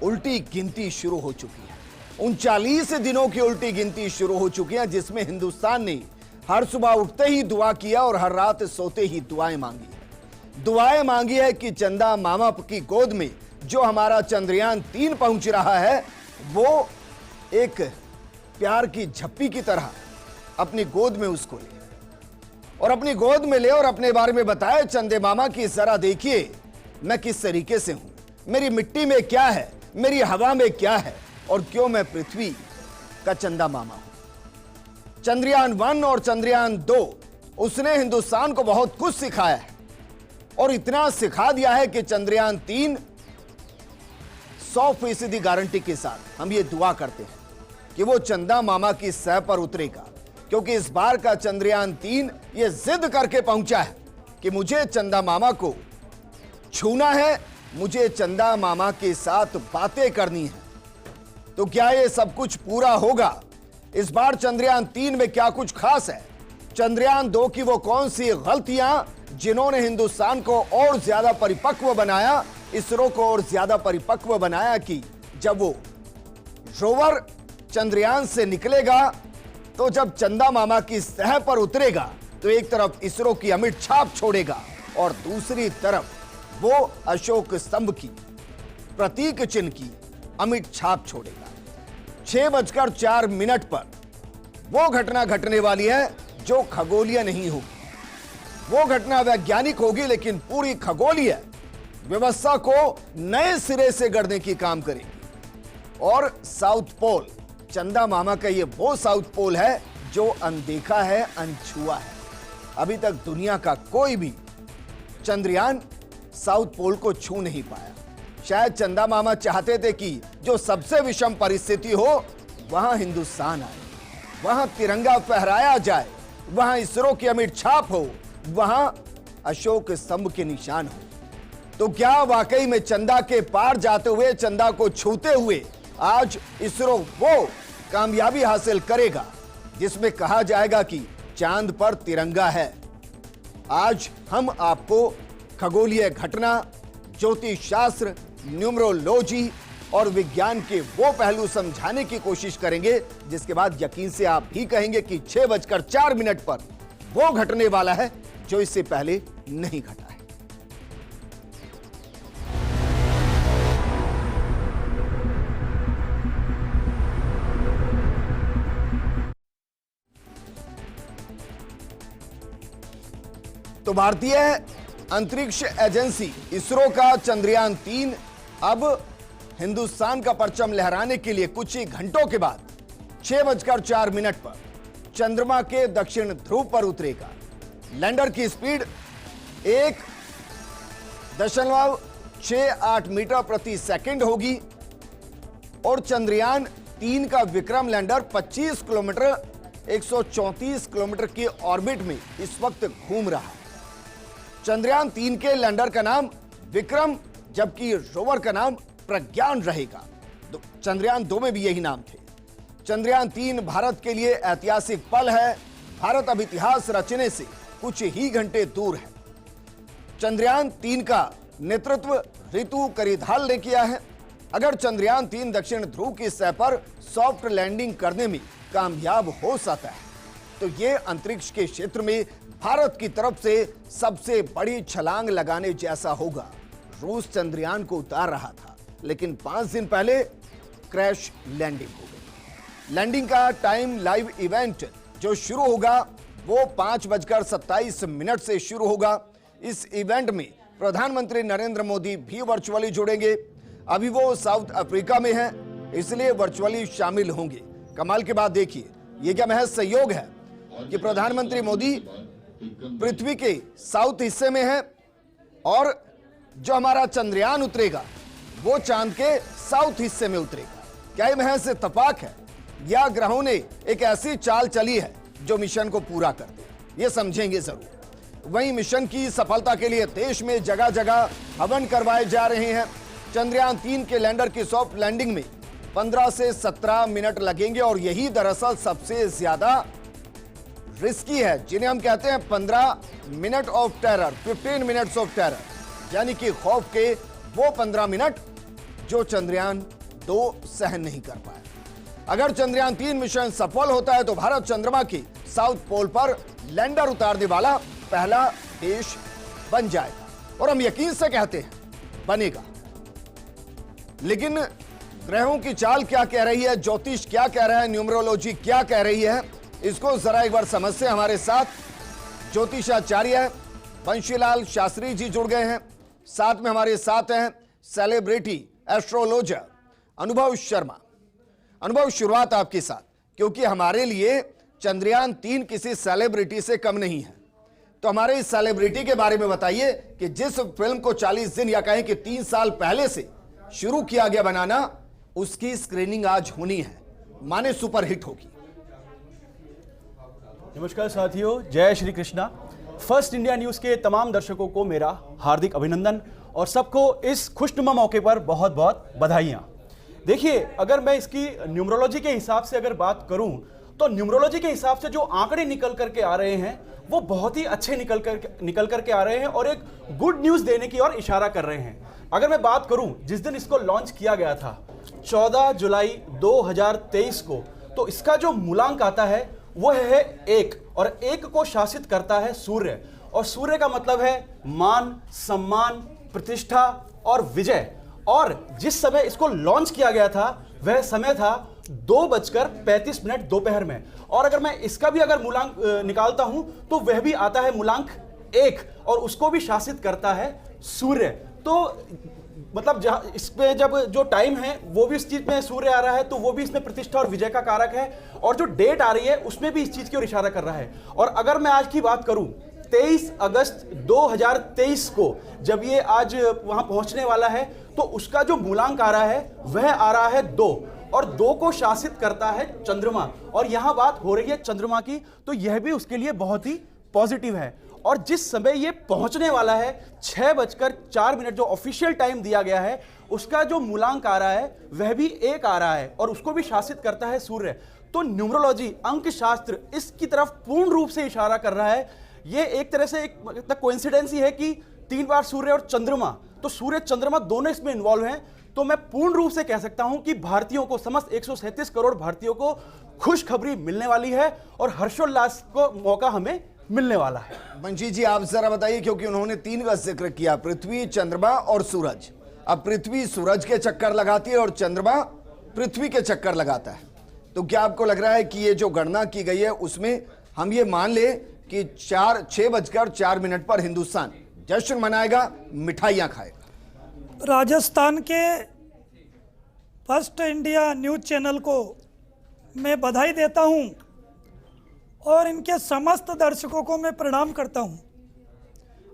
उल्टी गिनती शुरू हो चुकी है। 39 दिनों की उल्टी गिनती शुरू हो चुकी है, जिसमें हिंदुस्तान ने हर सुबह उठते ही दुआ किया और हर रात सोते ही दुआएं मांगी है। दुआएं मांगी है कि चंदा मामा की गोद में जो हमारा चंद्रयान 3 पहुंच रहा है, वो एक प्यार की झप्पी की तरह अपनी गोद में उसको ले और अपनी गोद में ले और अपने बारे में बताए चंदे मामा की जरा देखिए मैं किस तरीके से हूं, मेरी मिट्टी में क्या है, मेरी हवा में क्या है और क्यों मैं पृथ्वी का चंदा मामा हूं। चंद्रयान 1 और चंद्रयान 2 उसने हिंदुस्तान को बहुत कुछ सिखाया है और इतना सिखा दिया है कि चंद्रयान 3 100% गारंटी के साथ हम ये दुआ करते हैं कि वो चंदा मामा की सह पर उतरेगा, क्योंकि इस बार का चंद्रयान 3 ये जिद करके पहुंचा है कि मुझे चंदा मामा को छूना है, मुझे चंदा मामा के साथ बातें करनी है। तो क्या ये सब कुछ पूरा होगा? इस बार चंद्रयान 3 में क्या कुछ खास है? चंद्रयान 2 की वो कौन सी गलतियां जिन्होंने हिंदुस्तान को और ज्यादा परिपक्व बनाया, इसरो को और ज्यादा परिपक्व बनाया कि जब वो रोवर चंद्रयान से निकलेगा तो जब चंदा मामा की सतह पर उतरेगा तो एक तरफ इसरो की अमिट छाप छोड़ेगा और दूसरी तरफ वो अशोक स्तंभ की प्रतीक चिन्ह की अमिट छाप छोड़ेगा। 6:04 पर वो घटना घटने वाली है जो खगोलीय नहीं होगी, वो घटना वैज्ञानिक होगी, लेकिन पूरी खगोलीय व्यवस्था को नए सिरे से गढ़ने की काम करेगी। और साउथ पोल, चंदा मामा का ये वो साउथ पोल है जो अनदेखा है, अनछुआ है। अभी तक दुनिया का कोई भी चंद्रयान साउथ पोल को छू नहीं पाया। शायद चंदा मामा चाहते थे कि जो सबसे विषम परिस्थिति हो वहां हिंदुस्तान आए, वहां तिरंगा फहराया जाए, वहां इसरो की अमिट छाप हो, वहां अशोक स्तंभ के निशान हो। तो क्या वाकई में चंदा के पार जाते हुए, चंदा को छूते हुए आज इसरो वो कामयाबी हासिल करेगा जिसमें कहा जाएगा कि चांद पर तिरंगा है? आज हम आपको खगोलीय घटना, ज्योतिष शास्त्र, न्यूमरोलॉजी और विज्ञान के वो पहलू समझाने की कोशिश करेंगे जिसके बाद यकीन से आप भी कहेंगे कि 6:04 पर वो घटने वाला है जो इससे पहले नहीं घटा है। तो भारतीय अंतरिक्ष एजेंसी इसरो का चंद्रयान 3 अब हिंदुस्तान का परचम लहराने के लिए कुछ ही घंटों के बाद 6:04 पर चंद्रमा के दक्षिण ध्रुव पर उतरेगा। लैंडर की स्पीड 1.68 मीटर प्रति सेकंड होगी और चंद्रयान 3 का विक्रम लैंडर 25 किलोमीटर 134 किलोमीटर की ऑर्बिट में इस वक्त घूम रहा है। चंद्रयान 3 के लैंडर का नाम विक्रम जबकि रोवर का नाम प्रज्ञान रहेगा। चंद्रयान 2 में भी यही नाम थे। चंद्रयान 3 भारत के लिए ऐतिहासिक पल है। भारत अब इतिहास रचने से कुछ ही घंटे दूर है। चंद्रयान 3 का नेतृत्व रितु करिधाल ने किया है। अगर चंद्रयान 3 दक्षिण ध्रुव की सतह पर सॉफ्ट लैंडिंग करने में कामयाब हो सकता है तो यह अंतरिक्ष के क्षेत्र में भारत की तरफ से सबसे बड़ी छलांग लगाने जैसा होगा। रूस चंद्रयान को उतार रहा था लेकिन 5 दिन पहले क्रैश लैंडिंग हो गई। लैंडिंग का टाइम लाइव इवेंट जो शुरू होगा वो 5:27 से शुरू होगा। इस इवेंट में प्रधानमंत्री नरेंद्र मोदी भी वर्चुअली जुड़ेंगे। अभी वो साउथ अफ्रीका में हैं, इसलिए वर्चुअली शामिल होंगे। कमाल की बात देखिए, ये क्या महज संयोग है कि प्रधानमंत्री मोदी पृथ्वी के साउथ हिस्से में है और जो हमारा चंद्रयान उतरेगा वो चांद के साउथ हिस्से में उतरेगा। क्या यह महज इत्तेफाक है या ग्रहों ने एक ऐसी चाल चली है जो मिशन को पूरा कर दे? ये समझेंगे जरूर। वहीं मिशन की सफलता के लिए देश में जगह जगह हवन करवाए जा रहे हैं। चंद्रयान 3 के लैंडर की सॉफ्ट लैंडिंग में 15 से 17 मिनट लगेंगे और यही दरअसल सबसे ज्यादा रिस्की है, जिन्हें हम कहते हैं 15 minute of terror, 15 minutes of terror, यानी कि खौफ के वो 15 मिनट जो चंद्रयान 2 सहन नहीं कर पाया। अगर चंद्रयान 3 मिशन सफल होता है तो भारत चंद्रमा की साउथ पोल पर लैंडर उतारने वाला पहला देश बन जाएगा, और हम यकीन से कहते हैं बनेगा। लेकिन ग्रहों की चाल क्या कह रही है, ज्योतिष क्या कह रहा है, न्यूमरोलॉजी क्या कह रही है, इसको जरा एक बार समझते हैं। हमारे साथ ज्योतिषाचार्य बंशीलाल शास्त्री जी जुड़ गए हैं, साथ में हमारे साथ हैं सेलिब्रिटी एस्ट्रोलॉजर अनुभव शर्मा। अनुभव, शुरुआत आपके साथ, क्योंकि हमारे लिए चंद्रयान 3 किसी सेलिब्रिटी से कम नहीं है। तो हमारे इस सेलिब्रिटी के बारे में बताइए कि जिस फिल्म को 40 दिन या कहें कि 3 साल पहले से शुरू किया गया बनाना, उसकी स्क्रीनिंग आज होनी है, माने सुपरहिट होगी। नमस्कार साथियों, जय Shri Krishna. First India news के तमाम दर्शकों को मेरा हार्दिक अभिनंदन और सबको इस खुशनुमा मौके पर बहुत बहुत बधाइयां। देखिए, अगर मैं इसकी न्यूमरोलॉजी के हिसाब से अगर बात करूं तो न्यूमरोलॉजी के हिसाब से जो आंकड़े निकल करके आ रहे हैं वो बहुत ही अच्छे निकल करके आ रहे हैं और एक गुड न्यूज देने की ओर इशारा कर रहे हैं। अगर मैं बात करूं जिस दिन इसको लॉन्च किया गया था 14 जुलाई 2023 को, तो इसका जो मूलांक आता है वो है 1, और 1 को शासित करता है सूर्य, और सूर्य का मतलब है मान, सम्मान, प्रतिष्ठा और विजय। और जिस समय इसको लॉन्च किया गया था वह समय था 2:35 दोपहर में। और अगर मैं इसका भी अगर मूलांक निकालता हूं तो वह भी आता है मूलांक 1, और उसको भी शासित करता है सूर्य। तो मतलब जहां इसमें जब जो टाइम है वो भी इस चीज में सूर्य आ रहा है, तो वो भी इसमें प्रतिष्ठा और विजय का कारक है, और जो डेट आ रही है उसमें भी इस चीज की ओर इशारा कर रहा है। और अगर मैं आज की बात करूं 23 अगस्त 2023 को जब ये आज वहां पहुंचने वाला है, तो उसका जो मूलांक आ रहा है वह आ रहा है 2, और 2 को शासित करता है चंद्रमा। और यहां बात हो रही है चंद्रमा की, तो यह भी उसके लिए बहुत ही पॉजिटिव है। और जिस समय ये पहुंचने वाला है 6:04 जो ऑफिशियल टाइम दिया गया है, उसका जो मूलांक आ रहा है वह भी 1 आ रहा है, और उसको भी शासित करता है सूर्य। तो न्यूमरोलॉजी, अंकशास्त्र इसकी तरफ पूर्ण रूप से इशारा कर रहा है। ये एक तरह से एक कोइंसिडेंस ही है कि 3 बार सूर्य और चंद्रमा, तो सूर्य चंद्रमा दोनों इसमें इन्वॉल्व हैं। तो मैं पूर्ण रूप से कह सकता हूं कि भारतीयों को, समस्त 137 करोड़ भारतीयों को खुशखबरी मिलने वाली है और हर्षोल्लास को मौका हमें मिलने वाला है। बंशी जी, आप जरा बताइए, क्योंकि उन्होंने 3 का जिक्र किया, पृथ्वी, चंद्रमा और सूरज। अब पृथ्वी सूरज के चक्कर लगाती है और चंद्रमा पृथ्वी के चक्कर लगाता है। तो क्या आपको लग रहा है कि ये जो गणना की गई है उसमें हम ये मान ले कि 6:04 पर हिंदुस्तान जश्न मनाएगा, मिठाइयां खाएगा? राजस्थान के फर्स्ट इंडिया न्यूज़ चैनल को मैं बधाई देता हूं और इनके समस्त दर्शकों को मैं प्रणाम करता हूं।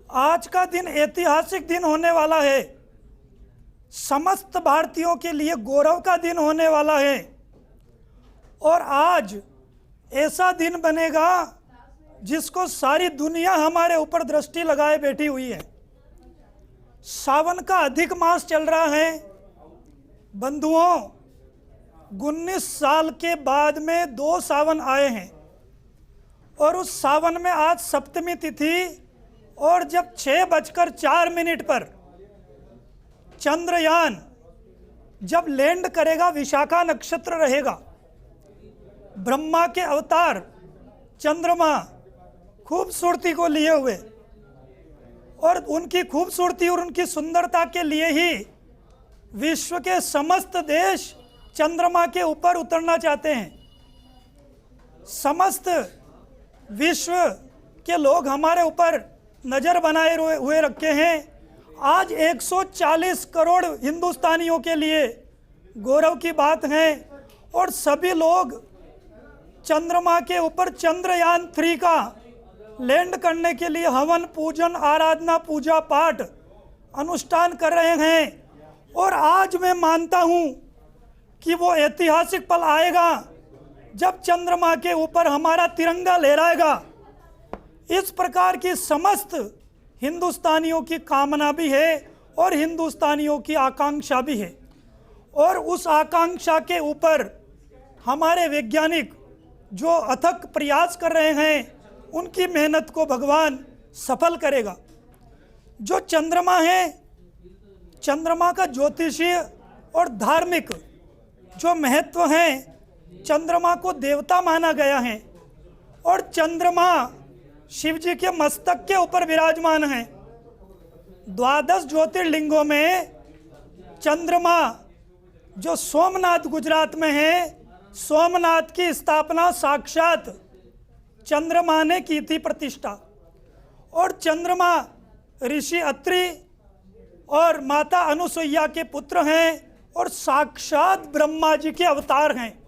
आज का दिन ऐतिहासिक दिन होने वाला है, समस्त भारतीयों के लिए गौरव का दिन होने वाला है। और आज ऐसा दिन बनेगा जिसको सारी दुनिया हमारे ऊपर दृष्टि लगाए बैठी हुई है। सावन का अधिक मास चल रहा है। बंधुओं, 19 साल के बाद में 2 सावन आए हैं, और उस सावन में आज सप्तमी तिथि, और जब 6:04 पर चंद्रयान जब लैंड करेगा, विशाखा नक्षत्र रहेगा, ब्रह्मा के अवतार चंद्रमा खूबसूरती को लिए हुए, और उनकी खूबसूरती और उनकी सुंदरता के लिए ही विश्व के समस्त देश चंद्रमा के ऊपर उतरना चाहते हैं। समस्त विश्व के लोग हमारे ऊपर नज़र बनाए हुए रखे हैं। आज 140 करोड़ हिंदुस्तानियों के लिए गौरव की बात है, और सभी लोग चंद्रमा के ऊपर चंद्रयान 3 का लैंड करने के लिए हवन, पूजन, आराधना, पूजा पाठ अनुष्ठान कर रहे हैं। और आज मैं मानता हूं कि वो ऐतिहासिक पल आएगा जब चंद्रमा के ऊपर हमारा तिरंगा लहराएगा। इस प्रकार की समस्त हिंदुस्तानियों की कामना भी है और हिंदुस्तानियों की आकांक्षा भी है, और उस आकांक्षा के ऊपर हमारे वैज्ञानिक जो अथक प्रयास कर रहे हैं, उनकी मेहनत को भगवान सफल करेगा। जो चंद्रमा है, चंद्रमा का ज्योतिषीय और धार्मिक जो महत्व हैं, चंद्रमा को देवता माना गया है और चंद्रमा शिव जी के मस्तक के ऊपर विराजमान है। 12 ज्योतिर्लिंगों में चंद्रमा जो सोमनाथ गुजरात में है, सोमनाथ की स्थापना साक्षात चंद्रमा ने की थी प्रतिष्ठा। और चंद्रमा ऋषि अत्रि और माता अनुसुईया के पुत्र हैं और साक्षात ब्रह्मा जी के अवतार हैं।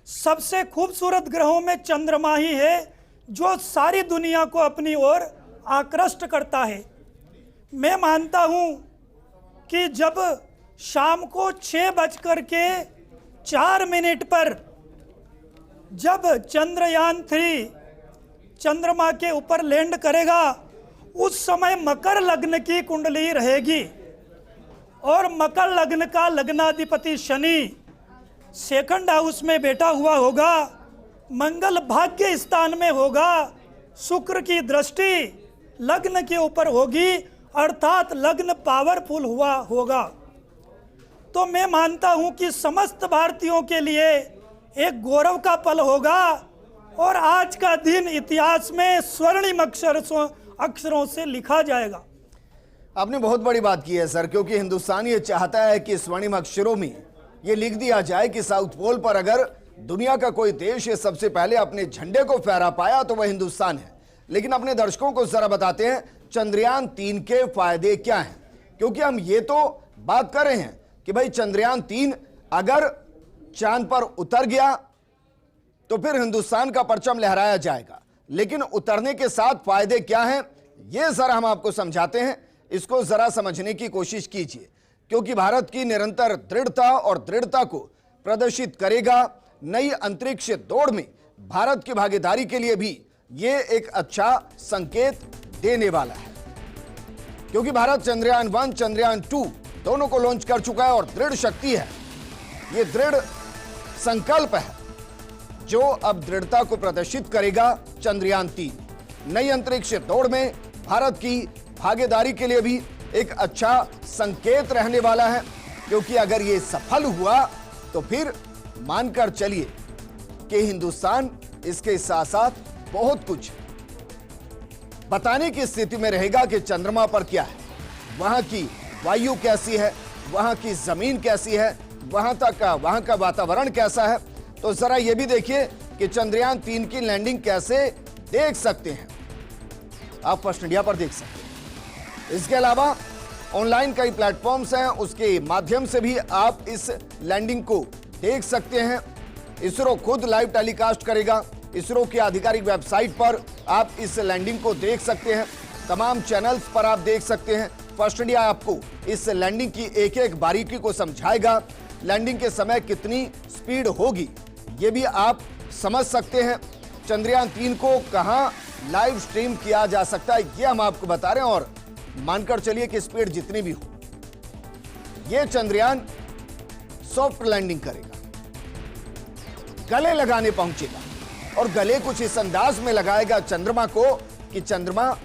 सबसे खूबसूरत ग्रहों में चंद्रमा ही है जो सारी दुनिया को अपनी ओर आकृष्ट करता है। मैं मानता हूं कि जब शाम को 6:04 पर जब चंद्रयान 3 चंद्रमा के ऊपर लैंड करेगा, उस समय मकर लग्न की कुंडली रहेगी और मकर लग्न का लग्नाधिपति शनि सेकंड हाउस में बैठा हुआ होगा, मंगल भाग्य स्थान में होगा, शुक्र की दृष्टि लग्न के ऊपर होगी, अर्थात लग्न पावरफुल हुआ होगा। तो मैं मानता हूं कि समस्त भारतीयों के लिए एक गौरव का पल होगा और आज का दिन इतिहास में स्वर्णिम अक्षरों से लिखा जाएगा। आपने बहुत बड़ी बात की है सर, क्योंकि हिंदुस्तान ये चाहता है कि स्वर्णिम अक्षरों में ये लिख दिया जाए कि साउथ पोल पर अगर दुनिया का कोई देश ये सबसे पहले अपने झंडे को फहरा पाया तो वह हिंदुस्तान है। लेकिन अपने दर्शकों को जरा बताते हैं चंद्रयान 3 के फायदे क्या हैं, क्योंकि हम ये तो बात कर रहे हैं कि भाई चंद्रयान 3 अगर चांद पर उतर गया तो फिर हिंदुस्तान का परचम लहराया जाएगा, लेकिन उतरने के साथ फायदे क्या हैं ये जरा हम आपको समझाते हैं। इसको जरा समझने की कोशिश कीजिए, क्योंकि भारत की निरंतर दृढ़ता और दृढ़ता को प्रदर्शित करेगा। नई अंतरिक्ष दौड़ में भारत की भागीदारी के लिए भी ये एक अच्छा संकेत देने वाला है, क्योंकि भारत चंद्रयान 1 चंद्रयान 2 दोनों को लॉन्च कर चुका है और दृढ़ शक्ति है, ये दृढ़ संकल्प है जो अब दृढ़ता को प्रदर्शित करेगा। चंद्रयान 3 नई अंतरिक्ष दौड़ में भारत की भागीदारी के लिए भी एक अच्छा संकेत रहने वाला है, क्योंकि अगर ये सफल हुआ तो फिर मानकर चलिए कि हिंदुस्तान इसके साथ साथ बहुत कुछ बताने की स्थिति में रहेगा कि चंद्रमा पर क्या है, वहां की वायु कैसी है, वहां की जमीन कैसी है, वहां का वातावरण कैसा है। तो जरा ये भी देखिए कि चंद्रयान 3 की लैंडिंग कैसे देख सकते हैं, आप फर्स्ट इंडिया पर देख सकते हैं। इसके अलावा ऑनलाइन कई प्लेटफॉर्म्स हैं, उसके माध्यम से भी आप इस लैंडिंग को देख सकते हैं। इसरो खुद लाइव टेलीकास्ट करेगा, इसरो की आधिकारिक वेबसाइट पर आप इस लैंडिंग को देख सकते हैं, तमाम चैनल्स पर आप देख सकते हैं। फर्स्ट इंडिया आपको इस लैंडिंग की एक एक बारीकी को समझाएगा। लैंडिंग के समय कितनी स्पीड होगी ये भी आप समझ सकते हैं। चंद्रयान 3 को कहां लाइव स्ट्रीम किया जा सकता है ये हम आपको बता रहे हैं, और मानकर चलिए कि स्पीड जितनी भी हो, ये चंद्रयान सॉफ्ट लैंडिंग करेगा, गले लगाने पहुंचेगा और गले कुछ इस अंदाज में लगाएगा चंद्रमा को कि चंद्रमा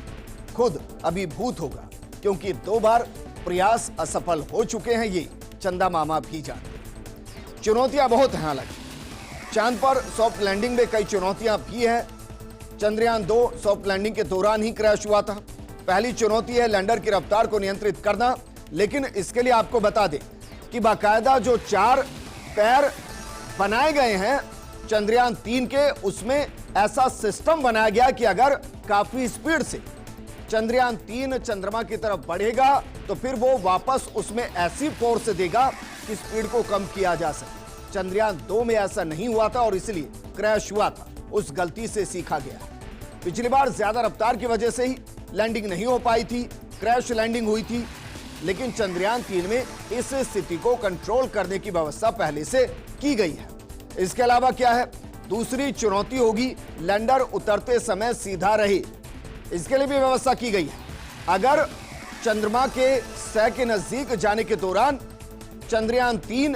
खुद अभिभूत होगा, क्योंकि 2 बार प्रयास असफल हो चुके हैं, ये चंदा मामा भी जानते हैं। चुनौतियां बहुत हैं, हालांकि चांद पर सॉफ्ट लैंडिंग में कई चुनौतियां भी हैं। चंद्रयान 2 सॉफ्ट लैंडिंग के दौरान ही क्रैश हुआ था। पहली चुनौती है लैंडर की रफ्तार को नियंत्रित करना, लेकिन इसके लिए आपको बता दें कि बाकायदा जो 4 पैर बनाए गए हैं चंद्रयान 3 के, उसमें ऐसा सिस्टम बनाया गया कि अगर काफी स्पीड से चंद्रयान 3 चंद्रमा की तरफ बढ़ेगा तो फिर वो वापस उसमें ऐसी फोर्स देगा कि स्पीड को कम किया जा सके। चंद्रयान 2 में ऐसा नहीं हुआ था और इसलिए क्रैश हुआ था, उस गलती से सीखा गया। पिछली बार ज्यादा रफ्तार की वजह से ही लैंडिंग नहीं हो पाई थी, क्रैश लैंडिंग हुई थी, लेकिन चंद्रयान 3 में इस स्थिति को कंट्रोल करने की व्यवस्था पहले से की गई है। इसके अलावा क्या है, दूसरी चुनौती होगी लैंडर उतरते समय सीधा रहे, इसके लिए भी व्यवस्था की गई है। अगर चंद्रमा के सतह के नजदीक जाने के दौरान चंद्रयान 3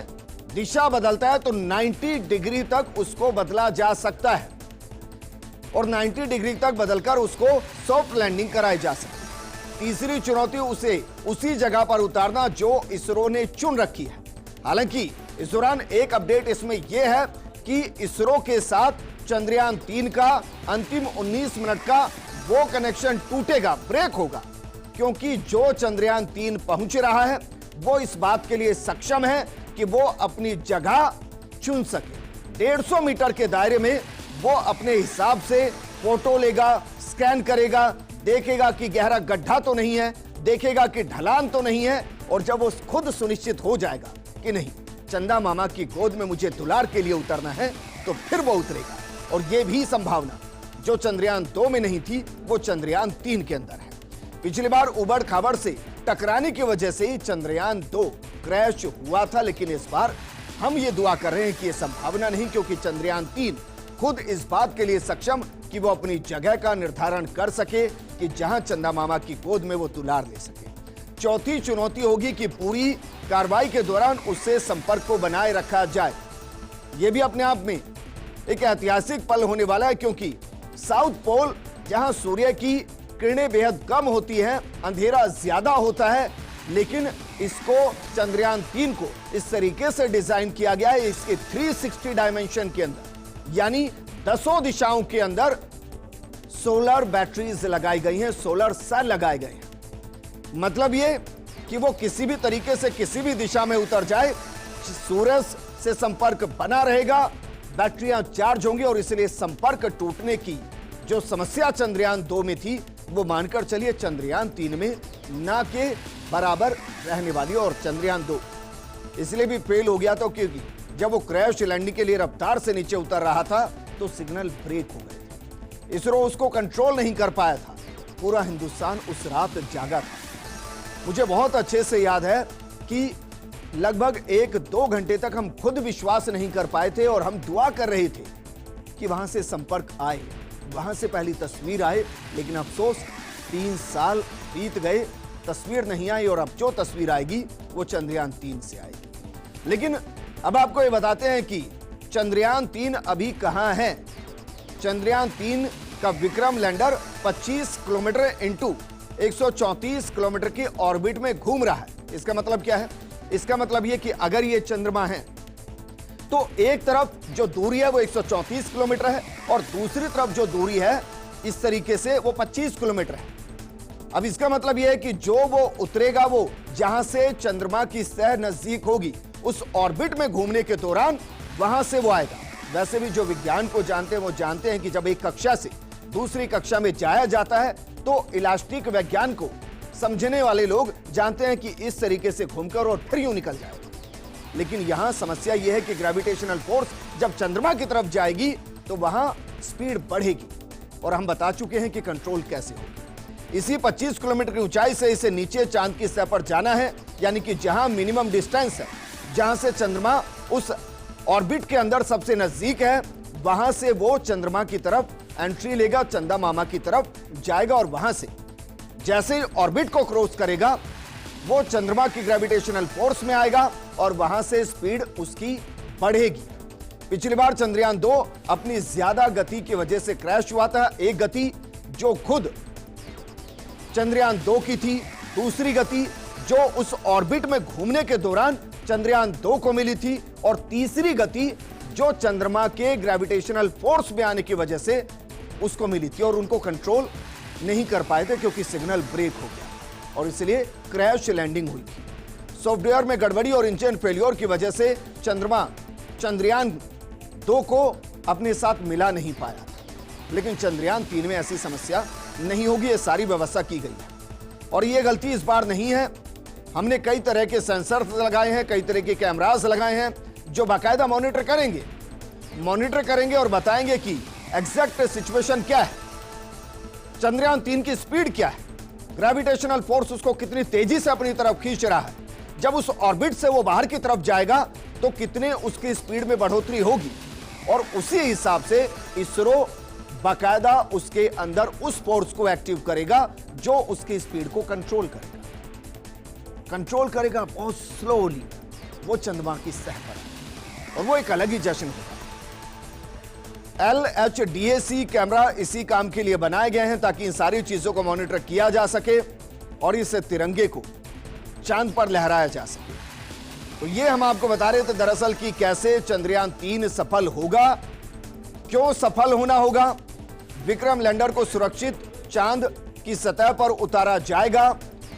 दिशा बदलता है तो 90 डिग्री तक उसको बदला जा सकता है और 90 डिग्री तक बदलकर उसको सॉफ्ट लैंडिंग कराई जा सकती है। तीसरी चुनौती उसे उसी जगह पर उतारना जो इसरो ने चुन रखी है। हालांकि इस दौरान एक अपडेट इसमें यह है कि इसरो के साथ चंद्रयान 3 का अंतिम 19 मिनट का वो कनेक्शन टूटेगा, ब्रेक होगा, क्योंकि जो चंद्रयान 3 पहुंच रहा है वो इस बात के लिए सक्षम है कि वो अपनी जगह चुन सके। 150 मीटर के दायरे में वो अपने हिसाब से फोटो लेगा, स्कैन करेगा, देखेगा कि गहरा गड्ढा तो नहीं है, देखेगा कि ढलान तो नहीं है, और जब वो खुद सुनिश्चित हो जाएगा कि नहीं, चंदा मामा की गोद में मुझे दुलार के लिए उतरना है, तो फिर वो उतरेगा। और ये भी संभावना जो चंद्रयान 2 में नहीं थी वो चंद्रयान 3 के अंदर है। पिछली बार उबड़ खाबड़ से टकराने की वजह से ही चंद्रयान 2 क्रैश हुआ था, लेकिन इस बार हम ये दुआ कर रहे हैं कि ये संभावना नहीं, क्योंकि चंद्रयान 3 खुद इस बात के लिए सक्षम कि वो अपनी जगह का निर्धारण कर सके कि जहां चंदा मामा की गोद में वो दुलार ले सके। चौथी चुनौती होगी कि पूरी कार्रवाई के दौरान उससे संपर्क को बनाए रखा जाए। यह भी अपने आप में एक ऐतिहासिक पल होने वाला है, क्योंकि साउथ पोल जहां सूर्य की किरणें बेहद कम होती हैं, अंधेरा ज्यादा होता है, लेकिन इसको चंद्रयान 3 को इस तरीके से डिजाइन किया गया है, इसके 360 डायमेंशन के अंदर, यानी 10 दिशाओं के अंदर सोलर बैटरीज लगाई गई हैं, सोलर सेल लगाए गए हैं। मतलब ये कि वो किसी भी तरीके से किसी भी दिशा में उतर जाए, सूरज से संपर्क बना रहेगा, बैटरियां चार्ज होंगी, और इसलिए संपर्क टूटने की जो समस्या चंद्रयान 2 में थी वो मानकर चलिए चंद्रयान 3 में ना के बराबर रहने वाली। और चंद्रयान 2 इसलिए भी फेल हो गया था क्योंकि जब वो क्रैश लैंडिंग के लिए रफ्तार से नीचे उतर रहा था तो सिग्नल ब्रेक हो गए थे। इसरो उसको कंट्रोल नहीं कर पाया था। पूरा हिंदुस्तान उस रात जागा था। मुझे बहुत अच्छे से याद है कि लगभग 1-2 घंटे तक हम खुद विश्वास नहीं कर पाए थे, और हम दुआ कर रहे थे कि वहां से संपर्क आए, वहां से पहली तस्वीर आए, लेकिन अफसोस 3 साल बीत गए, तस्वीर नहीं आई, और अब जो तस्वीर आएगी वो चंद्रयान 3 से आएगी। लेकिन अब आपको ये बताते हैं कि चंद्रयान 3 अभी कहां है। चंद्रयान 3 का Vikram lander 25 kilometre into 134 kilometre की ऑर्बिट में घूम रहा है। इसका मतलब क्या है? इसका मतलब यह कि अगर ये चंद्रमा है तो एक तरफ जो दूरी है वो 134 किलोमीटर है, और दूसरी तरफ जो दूरी है इस तरीके से वो 25 किलोमीटर है। अब इसका मतलब यह है कि जो वो उतरेगा वो जहां से चंद्रमा की सतह नजदीक होगी उस ऑर्बिट में घूमने के दौरान वहां से वो आएगा। वैसे भी जो विज्ञान को जानते हैं वो जानते हैं कि जब एक कक्षा से दूसरी कक्षा में जाया जाता है तो इलास्टिक विज्ञान को समझने वाले लोग जानते हैं कि इस तरीके से घूमकर और फिर यूं निकल जाएगा। लेकिन यहां समस्या यह है कि ग्रेविटेशनल फोर्स जब चंद्रमा की तरफ जाएगी तो वहां स्पीड बढ़ेगी, और हम बता चुके हैं कि कंट्रोल कैसे होगी। इसी 25 किलोमीटर की ऊंचाई से इसे नीचे चांद की सतह पर जाना है, यानी कि जहां मिनिमम डिस्टेंस है, जहां से चंद्रमा उस ऑर्बिट के अंदर सबसे नजदीक है, वहां से वो चंद्रमा की तरफ एंट्री लेगा, चंदा मामा की तरफ जाएगा, और वहां से जैसे ही ऑर्बिट को क्रॉस करेगा वो चंद्रमा की ग्रेविटेशनल फोर्स में आएगा, और वहां से स्पीड उसकी बढ़ेगी। पिछली बार चंद्रयान 2 अपनी ज्यादा गति की वजह से क्रैश हुआ था। एक गति जो खुद चंद्रयान 2 की थी, दूसरी गति जो उस ऑर्बिट में घूमने के दौरान चंद्रयान 2 को मिली थी, और तीसरी गति जो चंद्रमा के ग्रेविटेशनल फोर्स में आने की वजह से उसको मिली थी, और उनको कंट्रोल नहीं कर पाए थे क्योंकि सिग्नल ब्रेक हो गया, और इसलिए क्रैश लैंडिंग हुई थी। सॉफ्टवेयर में गड़बड़ी और इंजन फेलियर की वजह से चंद्रयान 2 को अपने साथ मिला नहीं पाया, लेकिन चंद्रयान 3 में ऐसी समस्या नहीं होगी। ये सारी व्यवस्था की गई है, और ये गलती इस बार नहीं है। हमने कई तरह के सेंसर लगाए हैं, कई तरह के कैमरास लगाए हैं जो बाकायदा मॉनिटर करेंगे और बताएंगे कि एग्जैक्ट सिचुएशन क्या है, चंद्रयान 3 की स्पीड क्या है, ग्रेविटेशनल फोर्स उसको कितनी तेजी से अपनी तरफ खींच रहा है, जब उस ऑर्बिट से वो बाहर की तरफ जाएगा तो कितने उसकी स्पीड में बढ़ोतरी होगी, और उसी हिसाब से इसरो बाकायदा उसके अंदर उस फोर्स को एक्टिव करेगा जो उसकी स्पीड को कंट्रोल करेगा बहुत स्लोली, वो चंद्रमा की सतह पर, और वो एक अलग ही जश्न होगा। LHDAC कैमरा इसी काम के लिए बनाए गए हैं ताकि इन सारी चीजों को मॉनिटर किया जा सके और इस तिरंगे को चांद पर लहराया जा सके। तो ये हम आपको बता रहे थे दरअसल कि कैसे चंद्रयान 3 सफल होगा, क्यों सफल होना होगा। विक्रम लैंडर को सुरक्षित चांद की सतह पर उतारा जाएगा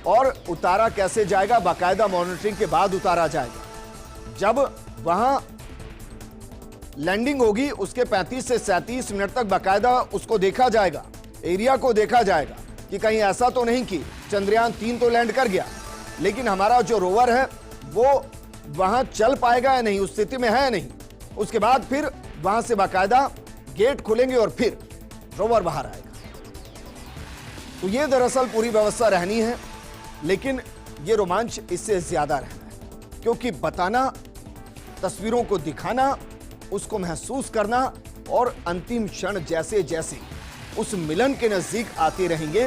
और उतारा कैसे जाएगा, बाकायदा मॉनिटरिंग के बाद उतारा जाएगा। जब वहां लैंडिंग होगी उसके 35 से 37 मिनट तक बाकायदा उसको देखा जाएगा, एरिया को देखा जाएगा कि कहीं ऐसा तो नहीं कि चंद्रयान 3 तो लैंड कर गया लेकिन हमारा जो रोवर है वो वहां चल पाएगा या नहीं, उस स्थिति में है या नहीं। उसके बाद फिर वहां से बाकायदा गेट खुलेंगे और फिर रोवर बाहर आएगा। तो ये दरअसल पूरी व्यवस्था रहनी है, लेकिन ये रोमांच इससे ज्यादा रहना है, क्योंकि बताना, तस्वीरों को दिखाना, उसको महसूस करना और अंतिम क्षण जैसे जैसे उस मिलन के नजदीक आते रहेंगे,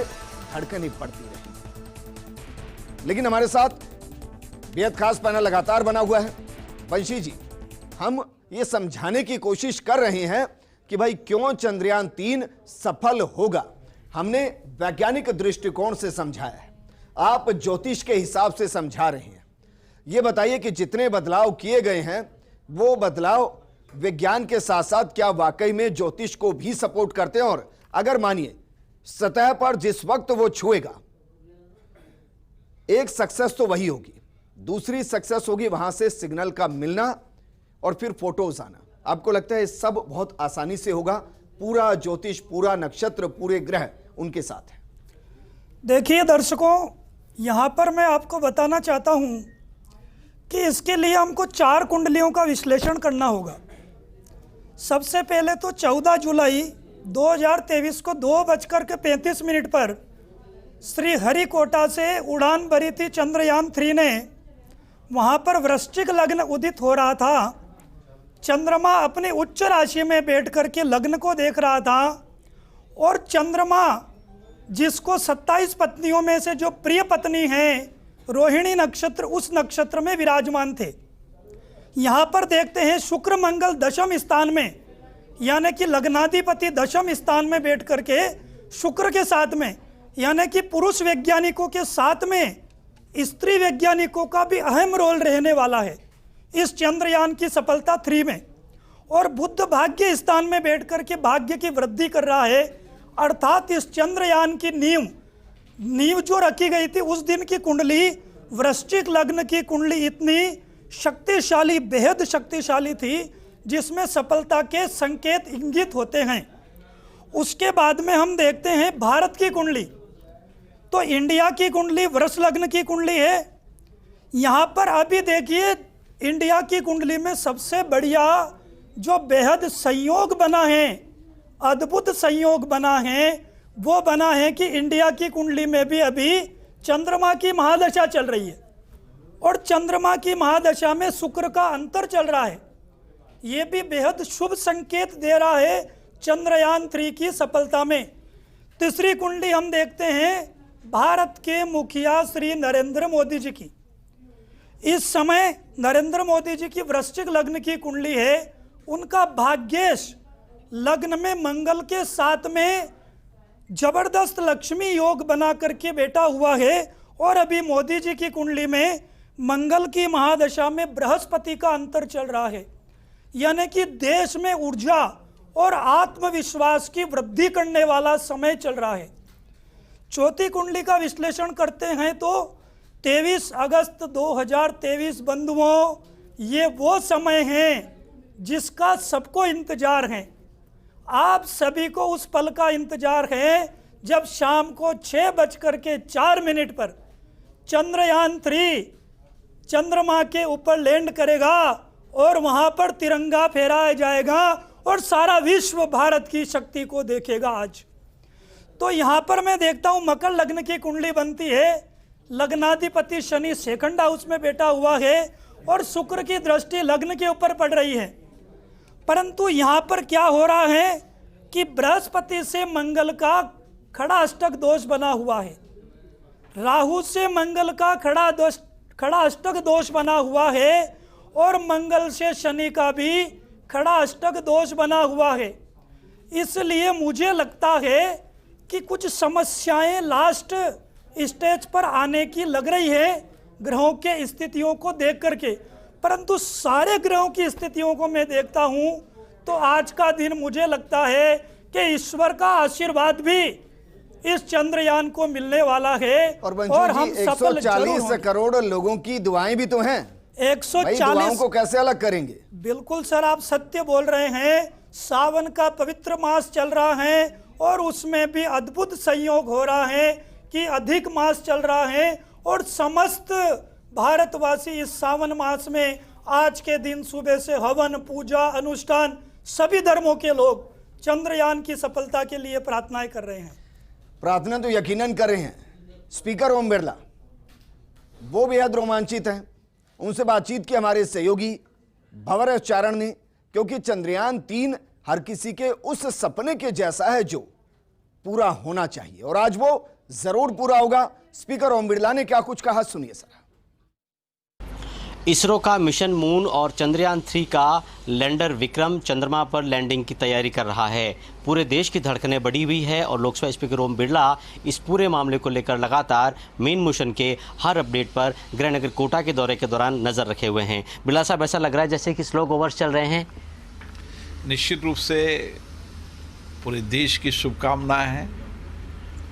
धड़कनें पड़ती रहेंगी। लेकिन हमारे साथ बेहद खास पैनल लगातार बना हुआ है। वंशी जी, हम ये समझाने की कोशिश कर रहे हैं कि भाई क्यों चंद्रयान 3 सफल होगा। हमने वैज्ञानिक दृष्टिकोण से समझाया है, आप ज्योतिष के हिसाब से समझा रहे हैं। ये बताइए कि जितने बदलाव किए गए हैं वो बदलाव विज्ञान के साथ साथ क्या वाकई में ज्योतिष को भी सपोर्ट करते हैं, और अगर मानिए सतह पर जिस वक्त वो छुएगा, एक सक्सेस तो वही होगी, दूसरी सक्सेस होगी वहां से सिग्नल का मिलना और फिर फोटोज आना। आपको लगता है सब बहुत आसानी से होगा? पूरा ज्योतिष, पूरा नक्षत्र, पूरे ग्रह उनके साथ है। देखिए दर्शकों, यहाँ पर मैं आपको बताना चाहता हूँ कि इसके लिए हमको 4 कुंडलियों का विश्लेषण करना होगा। सबसे पहले तो 14 जुलाई 2023 को 2:35 पर श्री हरिकोटा से उड़ान भरी थी चंद्रयान 3 ने। वहाँ पर वृश्चिक लग्न उदित हो रहा था। चंद्रमा अपनी उच्च राशि में बैठ करके लग्न को देख रहा था और चंद्रमा जिसको 27 पत्नियों में से जो प्रिय पत्नी है रोहिणी नक्षत्र, उस नक्षत्र में विराजमान थे। यहाँ पर देखते हैं शुक्र मंगल दशम स्थान में, यानी कि लग्नाधिपति दशम स्थान में बैठ करके शुक्र के साथ में, यानी कि पुरुष वैज्ञानिकों के साथ में स्त्री वैज्ञानिकों का भी अहम रोल रहने वाला है इस चंद्रयान की सफलता 3 में। और बुध भाग्य स्थान में बैठ करके भाग्य की वृद्धि कर रहा है, अर्थात इस चंद्रयान की नींव जो रखी गई थी उस दिन की कुंडली, वृश्चिक लग्न की कुंडली इतनी शक्तिशाली, बेहद शक्तिशाली थी जिसमें सफलता के संकेत इंगित होते हैं। उसके बाद में हम देखते हैं भारत की कुंडली। तो इंडिया की कुंडली वृष लग्न की कुंडली है। यहाँ पर अभी देखिए इंडिया की कुंडली में सबसे बढ़िया जो बेहद संयोग बना है, अद्भुत संयोग बना है, वो बना है कि इंडिया की कुंडली में भी अभी चंद्रमा की महादशा चल रही है और चंद्रमा की महादशा में शुक्र का अंतर चल रहा है। ये भी बेहद शुभ संकेत दे रहा है चंद्रयान 3 की सफलता में। तीसरी कुंडली हम देखते हैं भारत के मुखिया श्री नरेंद्र मोदी जी की। इस समय नरेंद्र मोदी जी की वृश्चिक लग्न की कुंडली है। उनका भाग्येश लग्न में मंगल के साथ में जबरदस्त लक्ष्मी योग बना करके बैठा हुआ है और अभी मोदी जी की कुंडली में मंगल की महादशा में बृहस्पति का अंतर चल रहा है, यानी कि देश में ऊर्जा और आत्मविश्वास की वृद्धि करने वाला समय चल रहा है। चौथी कुंडली का विश्लेषण करते हैं तो 23 अगस्त 2023 बंधुओं, ये वो समय है जिसका सबको इंतजार है। आप सभी को उस पल का इंतजार है जब शाम को 6:04 पर चंद्रयान 3 चंद्रमा के ऊपर लैंड करेगा और वहां पर तिरंगा फहराया जाएगा और सारा विश्व भारत की शक्ति को देखेगा आज। तो यहाँ पर मैं देखता हूँ मकर लग्न की कुंडली बनती है। लग्नाधिपति शनि सेकंड हाउस में बैठा हुआ है और शुक्र की दृष्टि लग्न के ऊपर पड़ रही है। परंतु यहाँ पर क्या हो रहा है कि बृहस्पति से मंगल का खड़ा अष्टक दोष बना हुआ है, राहु से मंगल का खड़ा अष्टक दोष बना हुआ है और मंगल से शनि का भी खड़ा अष्टक दोष बना हुआ है। इसलिए मुझे लगता है कि कुछ समस्याएं लास्ट स्टेज पर आने की लग रही है ग्रहों के स्थितियों को देख करके। परंतु सारे ग्रहों की स्थितियों को मैं देखता हूं तो आज का दिन मुझे लगता है कि ईश्वर का आशीर्वाद भी इस चंद्रयान को मिलने वाला है और हम सफल जरूर 140 होंगे। करोड़ लोगों की दुआएं भी तो हैं। भाई, दुआओं 140 को कैसे अलग करेंगे? बिल्कुल सर, आप सत्य बोल रहे हैं। सावन का पवित्र मास चल रहा है और उसमें भी अद्भुत संयोग हो रहा है कि अधिक मास चल रहा है और समस्त भारतवासी इस सावन मास में आज के दिन सुबह से हवन, पूजा, अनुष्ठान सभी धर्मों के लोग चंद्रयान की सफलता के लिए प्रार्थनाएं कर रहे हैं। प्रार्थना तो यकीनन कर रहे हैं। स्पीकर ओम बिरला वो बेहद रोमांचित हैं। उनसे बातचीत की हमारे सहयोगी भंवर चारण ने, क्योंकि चंद्रयान 3 हर किसी के उस सपने के जैसा है जो पूरा होना चाहिए और आज वो जरूर पूरा होगा। स्पीकर ओम बिरला ने क्या कुछ कहा, सुनिए सर। इसरो का मिशन मून और चंद्रयान 3 का लैंडर विक्रम चंद्रमा पर लैंडिंग की तैयारी कर रहा है। पूरे देश की धड़कनें बढ़ी हुई है और लोकसभा स्पीकर ओम बिरला इस पूरे मामले को लेकर लगातार मेन मिशन के हर अपडेट पर गृहनगर कोटा के दौरे के दौरान नजर रखे हुए हैं। बिरला साहब, ऐसा लग रहा है जैसे कि स्लो गोवर्स चल रहे हैं। निश्चित रूप से पूरे देश की शुभकामनाएं हैं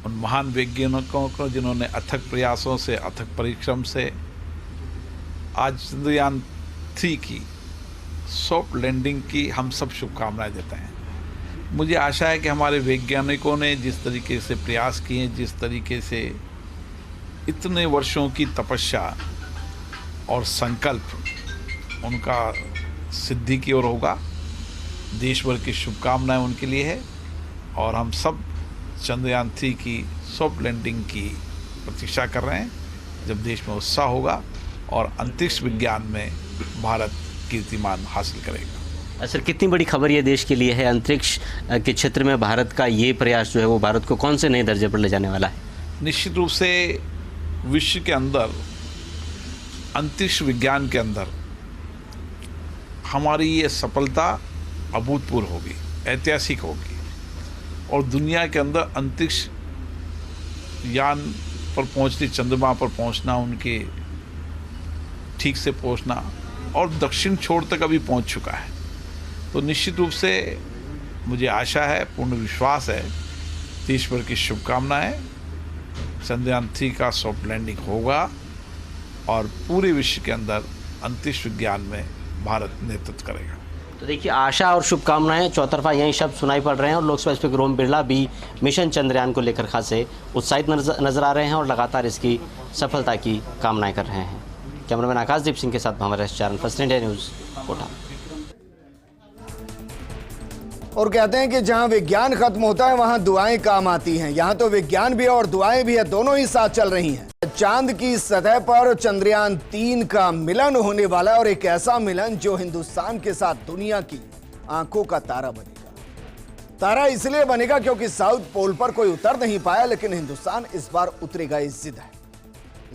उन महान वैज्ञानिकों को जिन्होंने अथक प्रयासों से, अथक परिश्रम से आज चंद्रयान 3 की सॉफ्ट लैंडिंग की हम सब शुभकामनाएं देते हैं। मुझे आशा है कि हमारे वैज्ञानिकों ने जिस तरीके से प्रयास किए, जिस तरीके से इतने वर्षों की तपस्या और संकल्प उनका सिद्धि की ओर होगा। देश भर की शुभकामनाएं उनके लिए है और हम सब चंद्रयान 3 की सॉफ्ट लैंडिंग की प्रतीक्षा कर रहे हैं, जब देश में उत्साह होगा और अंतरिक्ष विज्ञान में भारत कीर्तिमान हासिल करेगा। सर, कितनी बड़ी खबर ये देश के लिए है? अंतरिक्ष के क्षेत्र में भारत का ये प्रयास जो है वो भारत को कौन से नए दर्जे पर ले जाने वाला है? निश्चित रूप से विश्व के अंदर, अंतरिक्ष विज्ञान के अंदर हमारी ये सफलता अभूतपूर्व होगी, ऐतिहासिक होगी और दुनिया के अंदर अंतरिक्ष यान पर पहुंचने, चंद्रमा पर पहुंचना, उनके ठीक से पहुंचना और दक्षिण छोर तक अभी पहुंच चुका है। तो निश्चित रूप से मुझे आशा है, पूर्ण विश्वास है, देश भर की शुभकामनाएं, चंद्रयान 3 का सॉफ्ट लैंडिंग होगा और पूरे विश्व के अंदर अंतरिक्ष विज्ञान में भारत नेतृत्व करेगा। तो देखिए, आशा और शुभकामनाएं चौतरफा यही शब्द सुनाई पड़ रहे हैं और लोकसभा स्पीकर ओम बिरला भी मिशन चंद्रयान को लेकर खासे उत्साहित नजर आ रहे हैं और लगातार इसकी सफलता की कामनाएं कर रहे हैं। कैमरामैन आकाशदीप सिंह के साथ भंवर चारण, फर्स्ट इंडिया न्यूज़, कोटा। और कहते हैं कि जहां विज्ञान खत्म होता है वहां दुआएं काम आती हैं। यहां तो विज्ञान भी है और दुआएं भी है, दोनों ही साथ चल रही हैं। चांद की सतह पर चंद्रयान 3 का मिलन होने वाला है और एक ऐसा मिलन जो हिंदुस्तान के साथ दुनिया की आंखों का तारा बनेगा। तारा इसलिए बनेगा क्योंकि साउथ पोल पर कोई उतर नहीं पाया, लेकिन हिंदुस्तान इस बार उतरेगा। इस जिद है।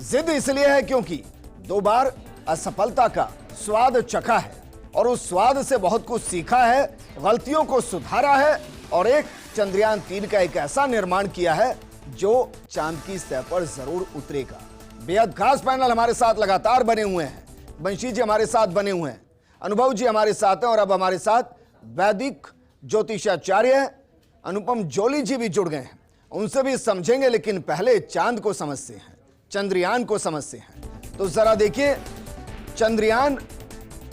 जिद इसलिए है क्योंकि 2 बार असफलता का स्वाद चखा है और उस स्वाद से बहुत कुछ सीखा है, गलतियों को सुधारा है और एक चंद्रयान 3 का एक ऐसा निर्माण किया है जो चांद की सतह पर जरूर उतरेगा। बेहद खास पैनल हमारे साथ लगातार बने हुए हैं। बंशी जी हमारे साथ बने हुए हैं, अनुभव जी हमारे साथ हैं और अब हमारे साथ वैदिक ज्योतिषाचार्य अनुपम जोली जी भी जुड़ गए हैं। उनसे भी समझेंगे, लेकिन पहले चांद को समझते हैं, चंद्रयान को समझते हैं। तो जरा देखिए, चंद्रयान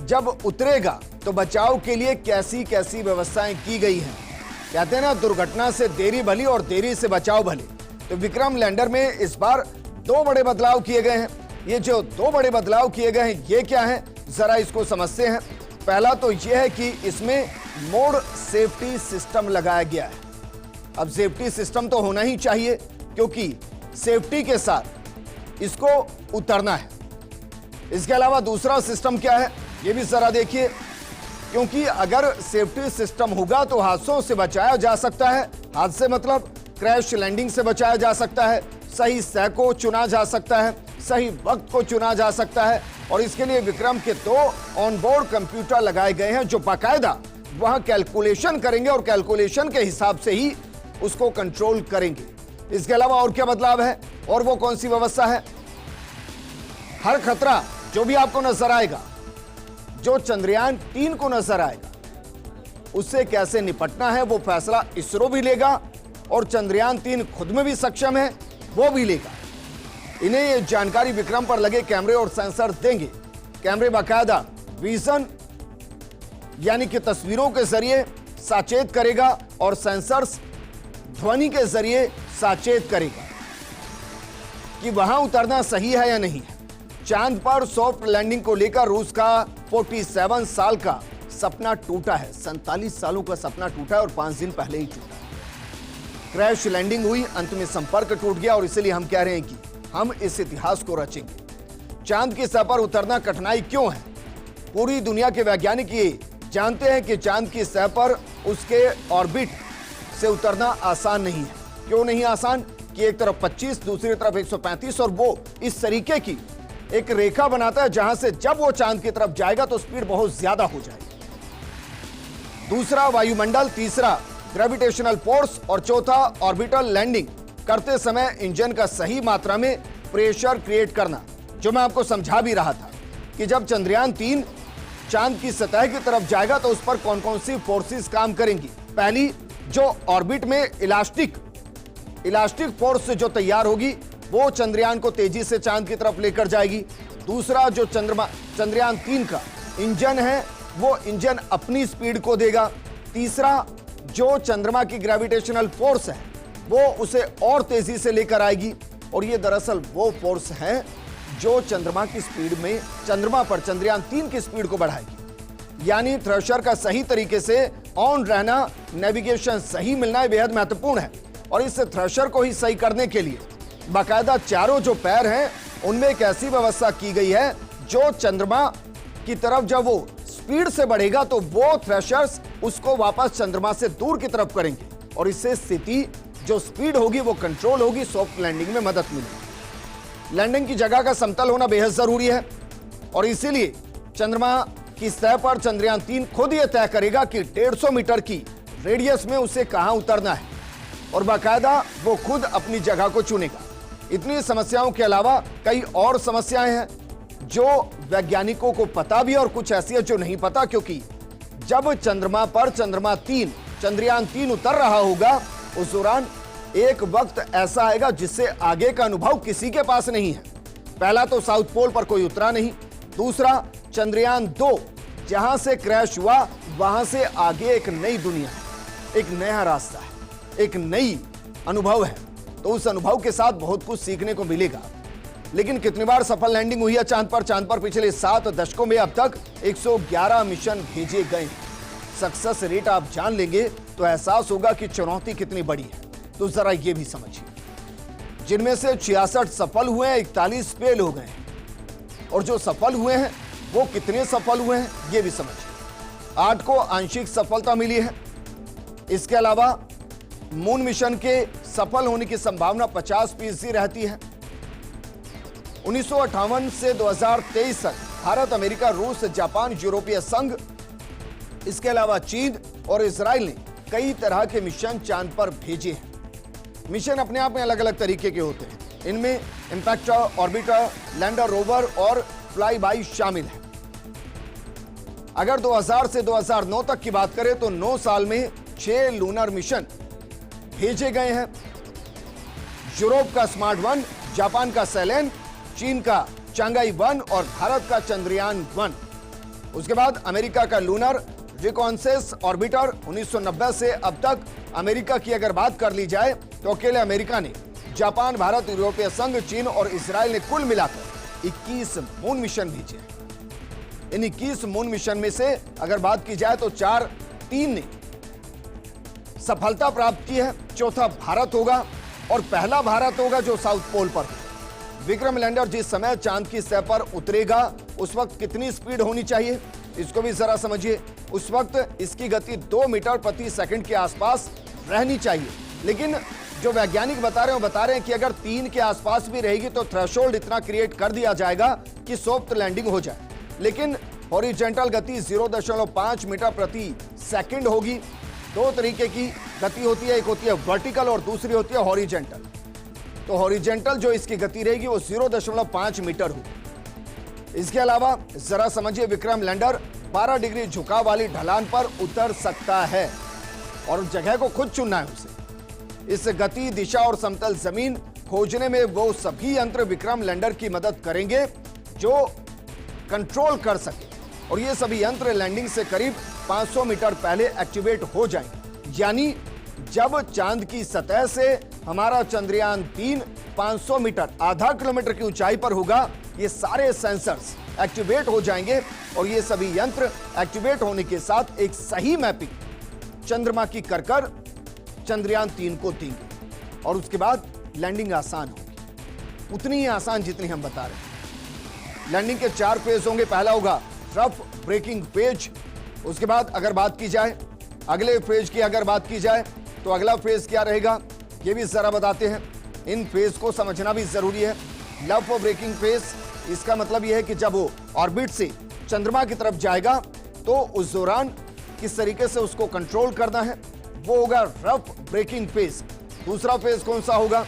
जब उतरेगा तो बचाव के लिए कैसी कैसी व्यवस्थाएं की गई हैं। कहते हैं ना, दुर्घटना से देरी भली और देरी से बचाव भले। तो विक्रम लैंडर में इस बार 2 बड़े बदलाव किए गए हैं। ये जो 2 बड़े बदलाव किए गए हैं ये क्या है, जरा इसको समझते हैं। पहला तो यह है कि इसमें मोड सेफ्टी सिस्टम लगाया गया है। अब सेफ्टी सिस्टम तो होना ही चाहिए क्योंकि सेफ्टी के साथ इसको उतरना है। इसके अलावा दूसरा सिस्टम क्या है ये भी जरा देखिए, क्योंकि अगर सेफ्टी सिस्टम होगा तो हादसों से बचाया जा सकता है। हादसे मतलब क्रैश लैंडिंग से बचाया जा सकता है, सही सतह को चुना जा सकता है, सही वक्त को चुना जा सकता है। और इसके लिए विक्रम के 2 ऑनबोर्ड कंप्यूटर लगाए गए हैं जो बाकायदा वहां कैलकुलेशन करेंगे और कैलकुलेशन के हिसाब से ही उसको कंट्रोल करेंगे। इसके अलावा और क्या बदलाव है और वो कौन सी व्यवस्था है? हर खतरा जो भी आपको नजर आएगा जो चंद्रयान 3 को नजर आएगा, उससे कैसे निपटना है वो फैसला इसरो भी लेगा और चंद्रयान 3 खुद में भी सक्षम है वो भी लेगा। इन्हें ये जानकारी विक्रम पर लगे कैमरे और सेंसर देंगे। कैमरे बाकायदा विजन यानी कि तस्वीरों के जरिए साचेत करेगा और सेंसर्स ध्वनि के जरिए साचेत करेगा कि वहां उतरना सही है या नहीं है। चांद पर सॉफ्ट लैंडिंग को लेकर रूस का 47 साल का सपना टूटा है। 47 सालों का सपना टूटा है और 5 दिन पहले ही टूटा है। क्रैश लैंडिंग हुई, अंत में संपर्क टूट गया और इसलिए हम कह रहे हैं कि हम इस इतिहास को रचेंगे। चांद की सतह पर उतरना कठिनाई क्यों है? पूरी दुनिया के वैज्ञानिक ये जानते हैं कि चांद की सतह पर उसके ऑर्बिट से उतरना आसान नहीं है। क्यों नहीं आसान? कि एक तरफ 25, दूसरी तरफ 135 और वो इस तरीके की एक रेखा बनाता है जहां से जब वो चांद की तरफ जाएगा तो स्पीड बहुत ज्यादा हो जाएगी। दूसरा वायुमंडल, तीसरा ग्रेविटेशनल फोर्स और चौथा ऑर्बिटल लैंडिंग करते समय इंजन का सही मात्रा में प्रेशर क्रिएट करना, जो मैं आपको समझा भी रहा था कि जब चंद्रयान 3 चांद की सतह की तरफ जाएगा तो उस पर कौन कौन सी फोर्सेस काम करेंगी। पहली, जो ऑर्बिट में इलास्टिक फोर्स जो तैयार होगी वो चंद्रयान को तेजी से चांद की तरफ लेकर जाएगी। दूसरा, जो चंद्रयान 3 का इंजन है वो इंजन अपनी स्पीड को देगा। तीसरा, जो चंद्रमा की ग्रेविटेशनल फोर्स है वो उसे और तेजी से लेकर आएगी और ये दरअसल वो फोर्स है जो चंद्रमा की स्पीड में चंद्रमा पर चंद्रयान 3 की स्पीड को बढ़ाएगी। यानी थ्रशर का सही तरीके से ऑन रहना, नेविगेशन सही मिलना है बेहद महत्वपूर्ण है और इस थ्रशर को ही सही करने के लिए बाकायदा चारों जो पैर हैं उनमें एक ऐसी व्यवस्था की गई है जो चंद्रमा की तरफ जब वो स्पीड से बढ़ेगा तो वो थ्रशर्स उसको वापस चंद्रमा से दूर की तरफ करेंगे और इससे स्थिति जो स्पीड होगी वो कंट्रोल होगी, सॉफ्ट लैंडिंग में मदद मिलेगी। लैंडिंग की जगह का समतल होना बेहद जरूरी है और इसीलिए चंद्रमा की सतह पर चंद्रयान 3 खुद ये तय करेगा कि 150 मीटर की रेडियस में उसे कहां उतरना है और बाकायदा वो खुद अपनी जगह को चुनेगा। इतनी समस्याओं के अलावा कई और समस्याएं हैं जो वैज्ञानिकों को पता भी और कुछ ऐसी है जो नहीं पता, क्योंकि जब चंद्रमा पर चंद्रयान 3 उतर रहा होगा उस दौरान एक वक्त ऐसा आएगा जिससे आगे का अनुभव किसी के पास नहीं है। पहला तो साउथ पोल पर कोई उतरा नहीं। दूसरा, चंद्रयान 2 जहां से क्रैश हुआ वहां से आगे एक नई दुनिया है, एक नया रास्ता है, एक नई अनुभव है। तो उस अनुभव के साथ बहुत कुछ सीखने को मिलेगा। लेकिन कितनी बार सफल लैंडिंग हुई है चांद पर पिछले 7 दशकों में अब तक 111 मिशन भेजे गए। सक्सेस रेट आप जान लेंगे तो एहसास होगा कि चुनौती कितनी बड़ी है। तो जरा ये भी समझिए, जिनमें से 66 सफल हुए हैं, 41 फेल हो गए हैं और जो सफल हुए हैं वो कितने सफल हुए हैं ये भी समझिए। 8 को आंशिक सफलता मिली है। इसके अलावा मून मिशन के सफल होने की संभावना 50% रहती है। 1958 से 2023 तक भारत, अमेरिका, रूस, जापान, यूरोपीय संघ, इसके अलावा चीन और इजराइल ने कई तरह के मिशन चांद पर भेजे हैं। मिशन अपने आप में अलग अलग तरीके के होते हैं। इनमें इंपैक्टर, ऑर्बिटर, लैंडर, रोवर और फ्लाई बाई शामिल है। अगर 2000 से 2009 तक की बात करें तो 9 साल में 6 लूनर मिशन भेजे गए हैं। यूरोप का स्मार्ट 1, जापान का सेलेन, चीन का चांगाई 1 और भारत का चंद्रयान 1। उसके बाद अमेरिका का लूनर रिकॉन्सेस ऑर्बिटर। 1990 से अब तक अमेरिका की अगर बात कर ली जाए तो अकेले अमेरिका ने जापान, भारत, यूरोपीय संघ, चीन और इजराइल ने कुल मिलाकर 21 मून मिशन भेजे। इन 21 मून मिशन में से अगर बात की जाए तो 3 ने सफलता प्राप्त की है। चौथा भारत होगा और पहला भारत होगा जो साउथ पोल पर। विक्रम लैंडर जिस समय चांद की सतह पर उतरेगा उस वक्त कितनी स्पीड होनी चाहिए इसको भी जरा समझिए। उस वक्त इसकी गति 2 मीटर प्रति सेकंड के आसपास रहनी चाहिए। लेकिन जो वैज्ञानिक बता रहे हैं कि अगर 3 के आसपास भी रहेगी तो थ्रेशोल्ड इतना क्रिएट कर दिया जाएगा कि सॉफ्ट लैंडिंग हो जाए। लेकिन हॉरिजॉन्टल गति 0.5 मीटर प्रति सेकंड होगी। 2 तरीके की गति होती है, एक होती है वर्टिकल और दूसरी होती है हॉरिजॉन्टल। तो हॉरिजॉन्टल जो इसकी गति रहेगी वो 0.5 मीटर होगी। इसके अलावा जरा समझिए, विक्रम लैंडर 12 डिग्री झुकाव वाली ढलान पर उतर सकता है और उस जगह को खुद चुनना है उसे। इस गति, दिशा और समतल जमीन खोजने में वो सभी यंत्र विक्रम लैंडर की मदद करेंगे जो कंट्रोल कर सके, और ये सभी यंत्र लैंडिंग से करीब 500 मीटर पहले एक्टिवेट हो जाएंगे। यानी जब चांद की सतह से हमारा चंद्रयान 3 500 मीटर, आधा किलोमीटर की ऊंचाई पर होगा, ये सारे सेंसर्स एक्टिवेट हो जाएंगे और ये सभी यंत्र एक्टिवेट होने के साथ एक सही मैपिंग चंद्रमा की कर चंद्रयान 3 को देंगे और उसके बाद लैंडिंग आसान होगी, उतनी ही आसान जितनी हम बता रहे हैं। लैंडिंग के 4 फेज होंगे। पहला होगा रफ ब्रेकिंग फेज। उसके बाद अगर बात की जाए अगले फेज की, अगर बात की जाए तो अगला फेज क्या रहेगा ये भी जरा बताते हैं। इन फेज को समझना भी जरूरी है। रफ ब्रेकिंग फेज, इसका मतलब यह है कि जब वो ऑर्बिट से चंद्रमा की तरफ जाएगा तो उस दौरान किस तरीके से उसको कंट्रोल करना है, वो होगा रफ ब्रेकिंग फेज। दूसरा फेज कौन सा होगा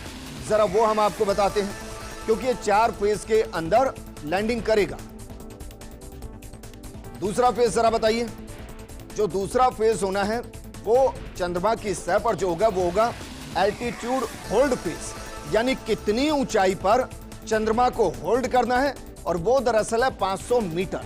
जरा वो हम आपको बताते हैं, क्योंकि ये 4 फेज के अंदर लैंडिंग करेगा। दूसरा फेज जरा बताइए। जो दूसरा फेज होना है वो चंद्रमा की सतह पर जो होगा वो होगा एल्टीट्यूड होल्ड फेज, यानी कितनी ऊंचाई पर चंद्रमा को होल्ड करना है, और वो दरअसल है 500 मीटर।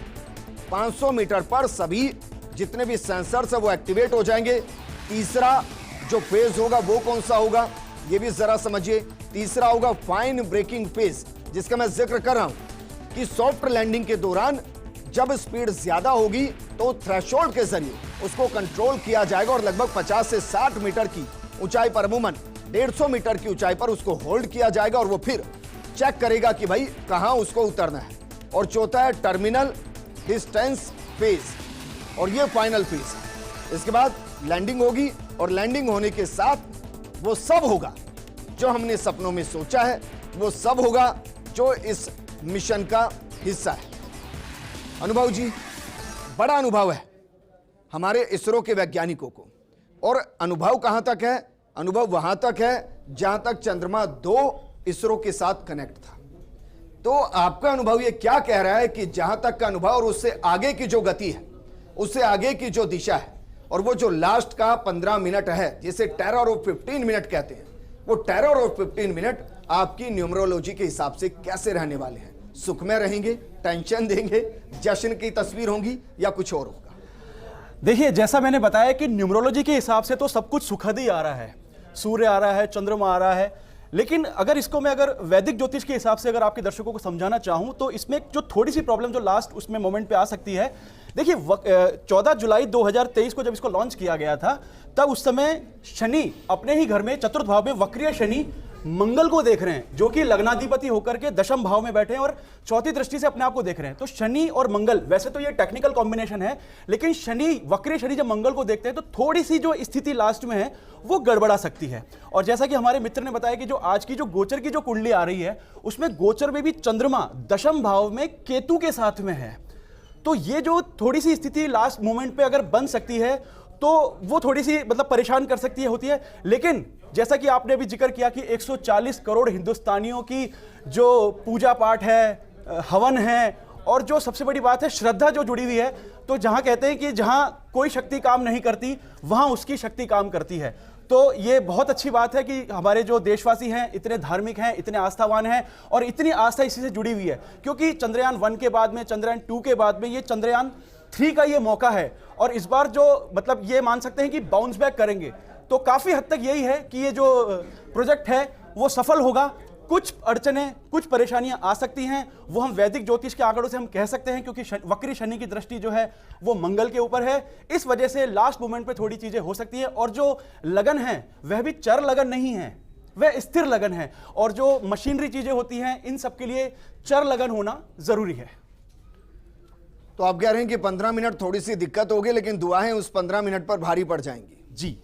500 मीटर पर सभी जितने भी सेंसर्स है वो एक्टिवेट हो जाएंगे। तीसरा जो फेज होगा वो कौन सा होगा ये भी जरा समझिए। तीसरा होगा फाइन ब्रेकिंग फेज, जिसका मैं जिक्र कर रहा हूं कि सॉफ्ट लैंडिंग के दौरान जब स्पीड ज्यादा होगी तो थ्रेशोल्ड के जरिए उसको कंट्रोल किया जाएगा और लगभग 50 से 60 मीटर की ऊंचाई पर, अमूमन 150 मीटर की ऊंचाई पर उसको होल्ड किया जाएगा और वो फिर चेक करेगा कि भाई कहां उसको उतरना है। और चौथा है टर्मिनल डिस्टेंस फेज, और ये फाइनल फेज। इसके बाद लैंडिंग होगी और लैंडिंग होने के साथ वो सब होगा जो हमने सपनों में सोचा है, वो सब होगा जो इस मिशन का हिस्सा है। अनुभव जी, बड़ा अनुभव है हमारे इसरो के वैज्ञानिकों को, और अनुभव कहां तक है? अनुभव वहां तक है जहां तक चंद्रमा 2 इसरो के साथ कनेक्ट था। तो आपका अनुभव ये क्या कह रहा है कि जहां तक का अनुभव और उससे आगे की जो गति है, उससे आगे की जो दिशा है, और वो जो लास्ट का 15 मिनट है जिसे टेरर ऑफ 15 मिनट कहते हैं, वो टेरर ऑफ 15 मिनट आपकी न्यूमरोलॉजी के हिसाब से कैसे रहने वाले हैं? सुखमय रहेंगे, टेंशन देंगे, जश्न की तस्वीर होंगी, या कुछ और होगा? देखिए, जैसा मैंने बताया कि न्यूमरोलॉजी के हिसाब से तो सब कुछ सुखद ही आ रहा है। सूर्य आ रहा है, चंद्रमा आ रहा है, लेकिन अगर इसको मैं अगर वैदिक ज्योतिष के हिसाब से अगर आपके दर्शकों को समझाना चाहूं तो इसमें जो थोड़ी सी प्रॉब्लम जो लास्ट उसमें मोमेंट पे आ सकती है। देखिए, 14 जुलाई 2023 को जब इसको लॉन्च किया गया था, तब उस समय शनि अपने ही घर में चतुर्थ भाव में वक्रीय शनि मंगल को देख रहे हैं, जो कि लग्नाधिपति होकर के दशम भाव में बैठे हैं और चौथी दृष्टि से अपने आप को देख रहे हैं। तो शनि और मंगल, वैसे तो ये टेक्निकल कॉम्बिनेशन है, लेकिन शनि, वक्रीय शनि जब मंगल को देखते हैं तो थोड़ी सी जो स्थिति लास्ट में है वो गड़बड़ा सकती है। और जैसा कि हमारे मित्र ने बताया कि जो आज की जो गोचर की जो कुंडली आ रही है, उसमें गोचर में भी चंद्रमा दशम भाव में केतु के साथ में है। तो ये जो थोड़ी सी स्थिति लास्ट मोमेंट पे अगर बन सकती है तो वो थोड़ी सी मतलब परेशान कर सकती है, होती है। लेकिन जैसा कि आपने अभी जिक्र किया कि 140 करोड़ हिंदुस्तानियों की जो पूजा पाठ है, हवन है, और जो सबसे बड़ी बात है श्रद्धा जो जुड़ी हुई है, तो जहां कहते हैं कि जहां कोई शक्ति काम नहीं करती वहां उसकी शक्ति काम करती है। तो ये बहुत अच्छी बात है कि हमारे जो देशवासी हैं इतने धार्मिक हैं, इतने आस्थावान हैं, और इतनी आस्था इसी से जुड़ी हुई है, क्योंकि चंद्रयान 1 के बाद में, चंद्रयान 2 के बाद में ये चंद्रयान 3 का ये मौका है। और इस बार जो मतलब ये मान सकते हैं कि बाउंस बैक करेंगे, तो काफी हद तक यही है कि ये जो प्रोजेक्ट है वो सफल होगा। कुछ अड़चनें, कुछ परेशानियां आ सकती हैं, वो हम वैदिक ज्योतिष के आंकड़ों से हम कह सकते हैं, क्योंकि वक्री शनि की दृष्टि जो है वो मंगल के ऊपर है। इस वजह से लास्ट मोमेंट पे थोड़ी चीजें हो सकती हैं, और जो लगन है वह भी चर लगन नहीं है, वह स्थिर लगन है। और जो मशीनरी चीजें होती हैं, इन सब के लिए चर लगन होना जरूरी है। तो आप कह रहे हैं कि 15 मिनट थोड़ी सी दिक्कत होगी, लेकिन दुआएं उस 15 मिनट पर भारी पड़ जाएंगी। जी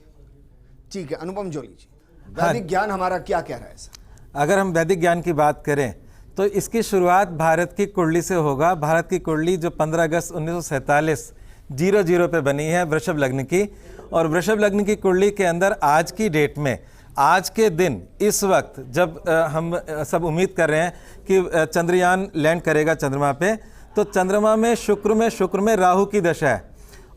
ठीक है। अनुपम जोली जी, वैदिक ज्ञान हमारा क्या कह रहा है सर? अगर हम वैदिक ज्ञान की बात करें तो इसकी शुरुआत भारत की कुंडली से होगा। भारत की कुंडली जो 15 अगस्त 1947 00 पे बनी है, वृषभ लग्न की, और वृषभ लग्न की कुंडली के अंदर आज की डेट में, आज के दिन, इस वक्त जब हम सब उम्मीद कर रहे हैं कि चंद्रयान लैंड करेगा चंद्रमा पे, तो चंद्रमा में शुक्र में राहु की दशा है,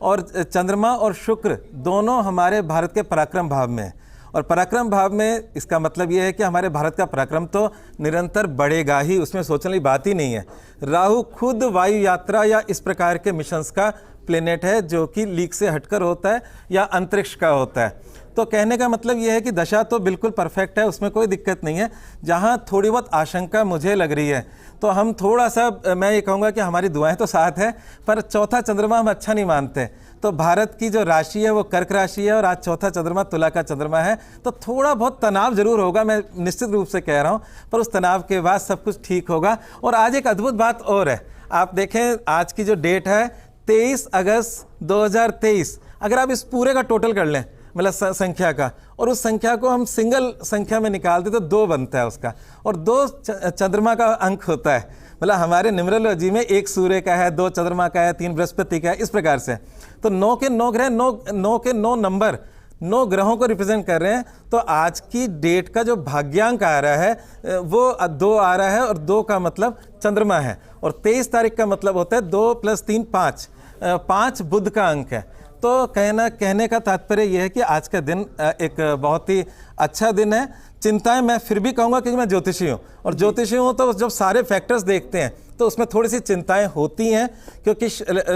और चंद्रमा और शुक्र दोनों हमारे भारत के पराक्रम भाव में है। और पराक्रम भाव में इसका मतलब ये है कि हमारे भारत का पराक्रम तो निरंतर बढ़ेगा ही, उसमें सोचने की बात ही नहीं है। राहु खुद वायु यात्रा या इस प्रकार के मिशंस का प्लेनेट है, जो कि लीक से हटकर होता है या अंतरिक्ष का होता है। तो कहने का मतलब ये है कि दशा तो बिल्कुल परफेक्ट है, उसमें कोई दिक्कत नहीं है। जहाँ थोड़ी बहुत आशंका मुझे लग रही है, तो हम थोड़ा सा, मैं ये कहूँगा कि हमारी दुआएं तो साथ है, पर चौथा चंद्रमा हम अच्छा नहीं मानते। तो भारत की जो राशि है वो कर्क राशि है, और आज चौथा चंद्रमा तुला का चंद्रमा है, तो थोड़ा बहुत तनाव जरूर होगा, मैं निश्चित रूप से कह रहा हूँ, पर उस तनाव के बाद सब कुछ ठीक होगा। और आज एक अद्भुत बात और है, आप देखें आज की जो डेट है 23 अगस्त 2023, अगर आप इस पूरे का टोटल कर लें, मतलब संख्या का, और उस संख्या को हम सिंगल संख्या में निकाल दें तो 2 बनता है उसका, और 2 चंद्रमा का अंक होता है। मतलब हमारे न्यूमरोलॉजी में 1 सूर्य का है, 2 चंद्रमा का है, 3 बृहस्पति का है, इस प्रकार से। तो 9 के 9 ग्रह, 9 के 9 नंबर 9 ग्रहों को रिप्रेजेंट कर रहे हैं। तो आज की डेट का जो भाग्यांक आ रहा है वो 2 आ रहा है, और 2 का मतलब चंद्रमा है, और 23 तारीख का मतलब होता है 2 + 3 5, 5 बुध का अंक है। तो कहने का तात्पर्य यह है कि आज का दिन एक बहुत ही अच्छा दिन है। चिंताएं मैं फिर भी कहूँगा, क्योंकि मैं ज्योतिषी हूँ, और ज्योतिषी हूँ तो जब सारे फैक्टर्स देखते हैं तो उसमें थोड़ी सी चिंताएं होती हैं, क्योंकि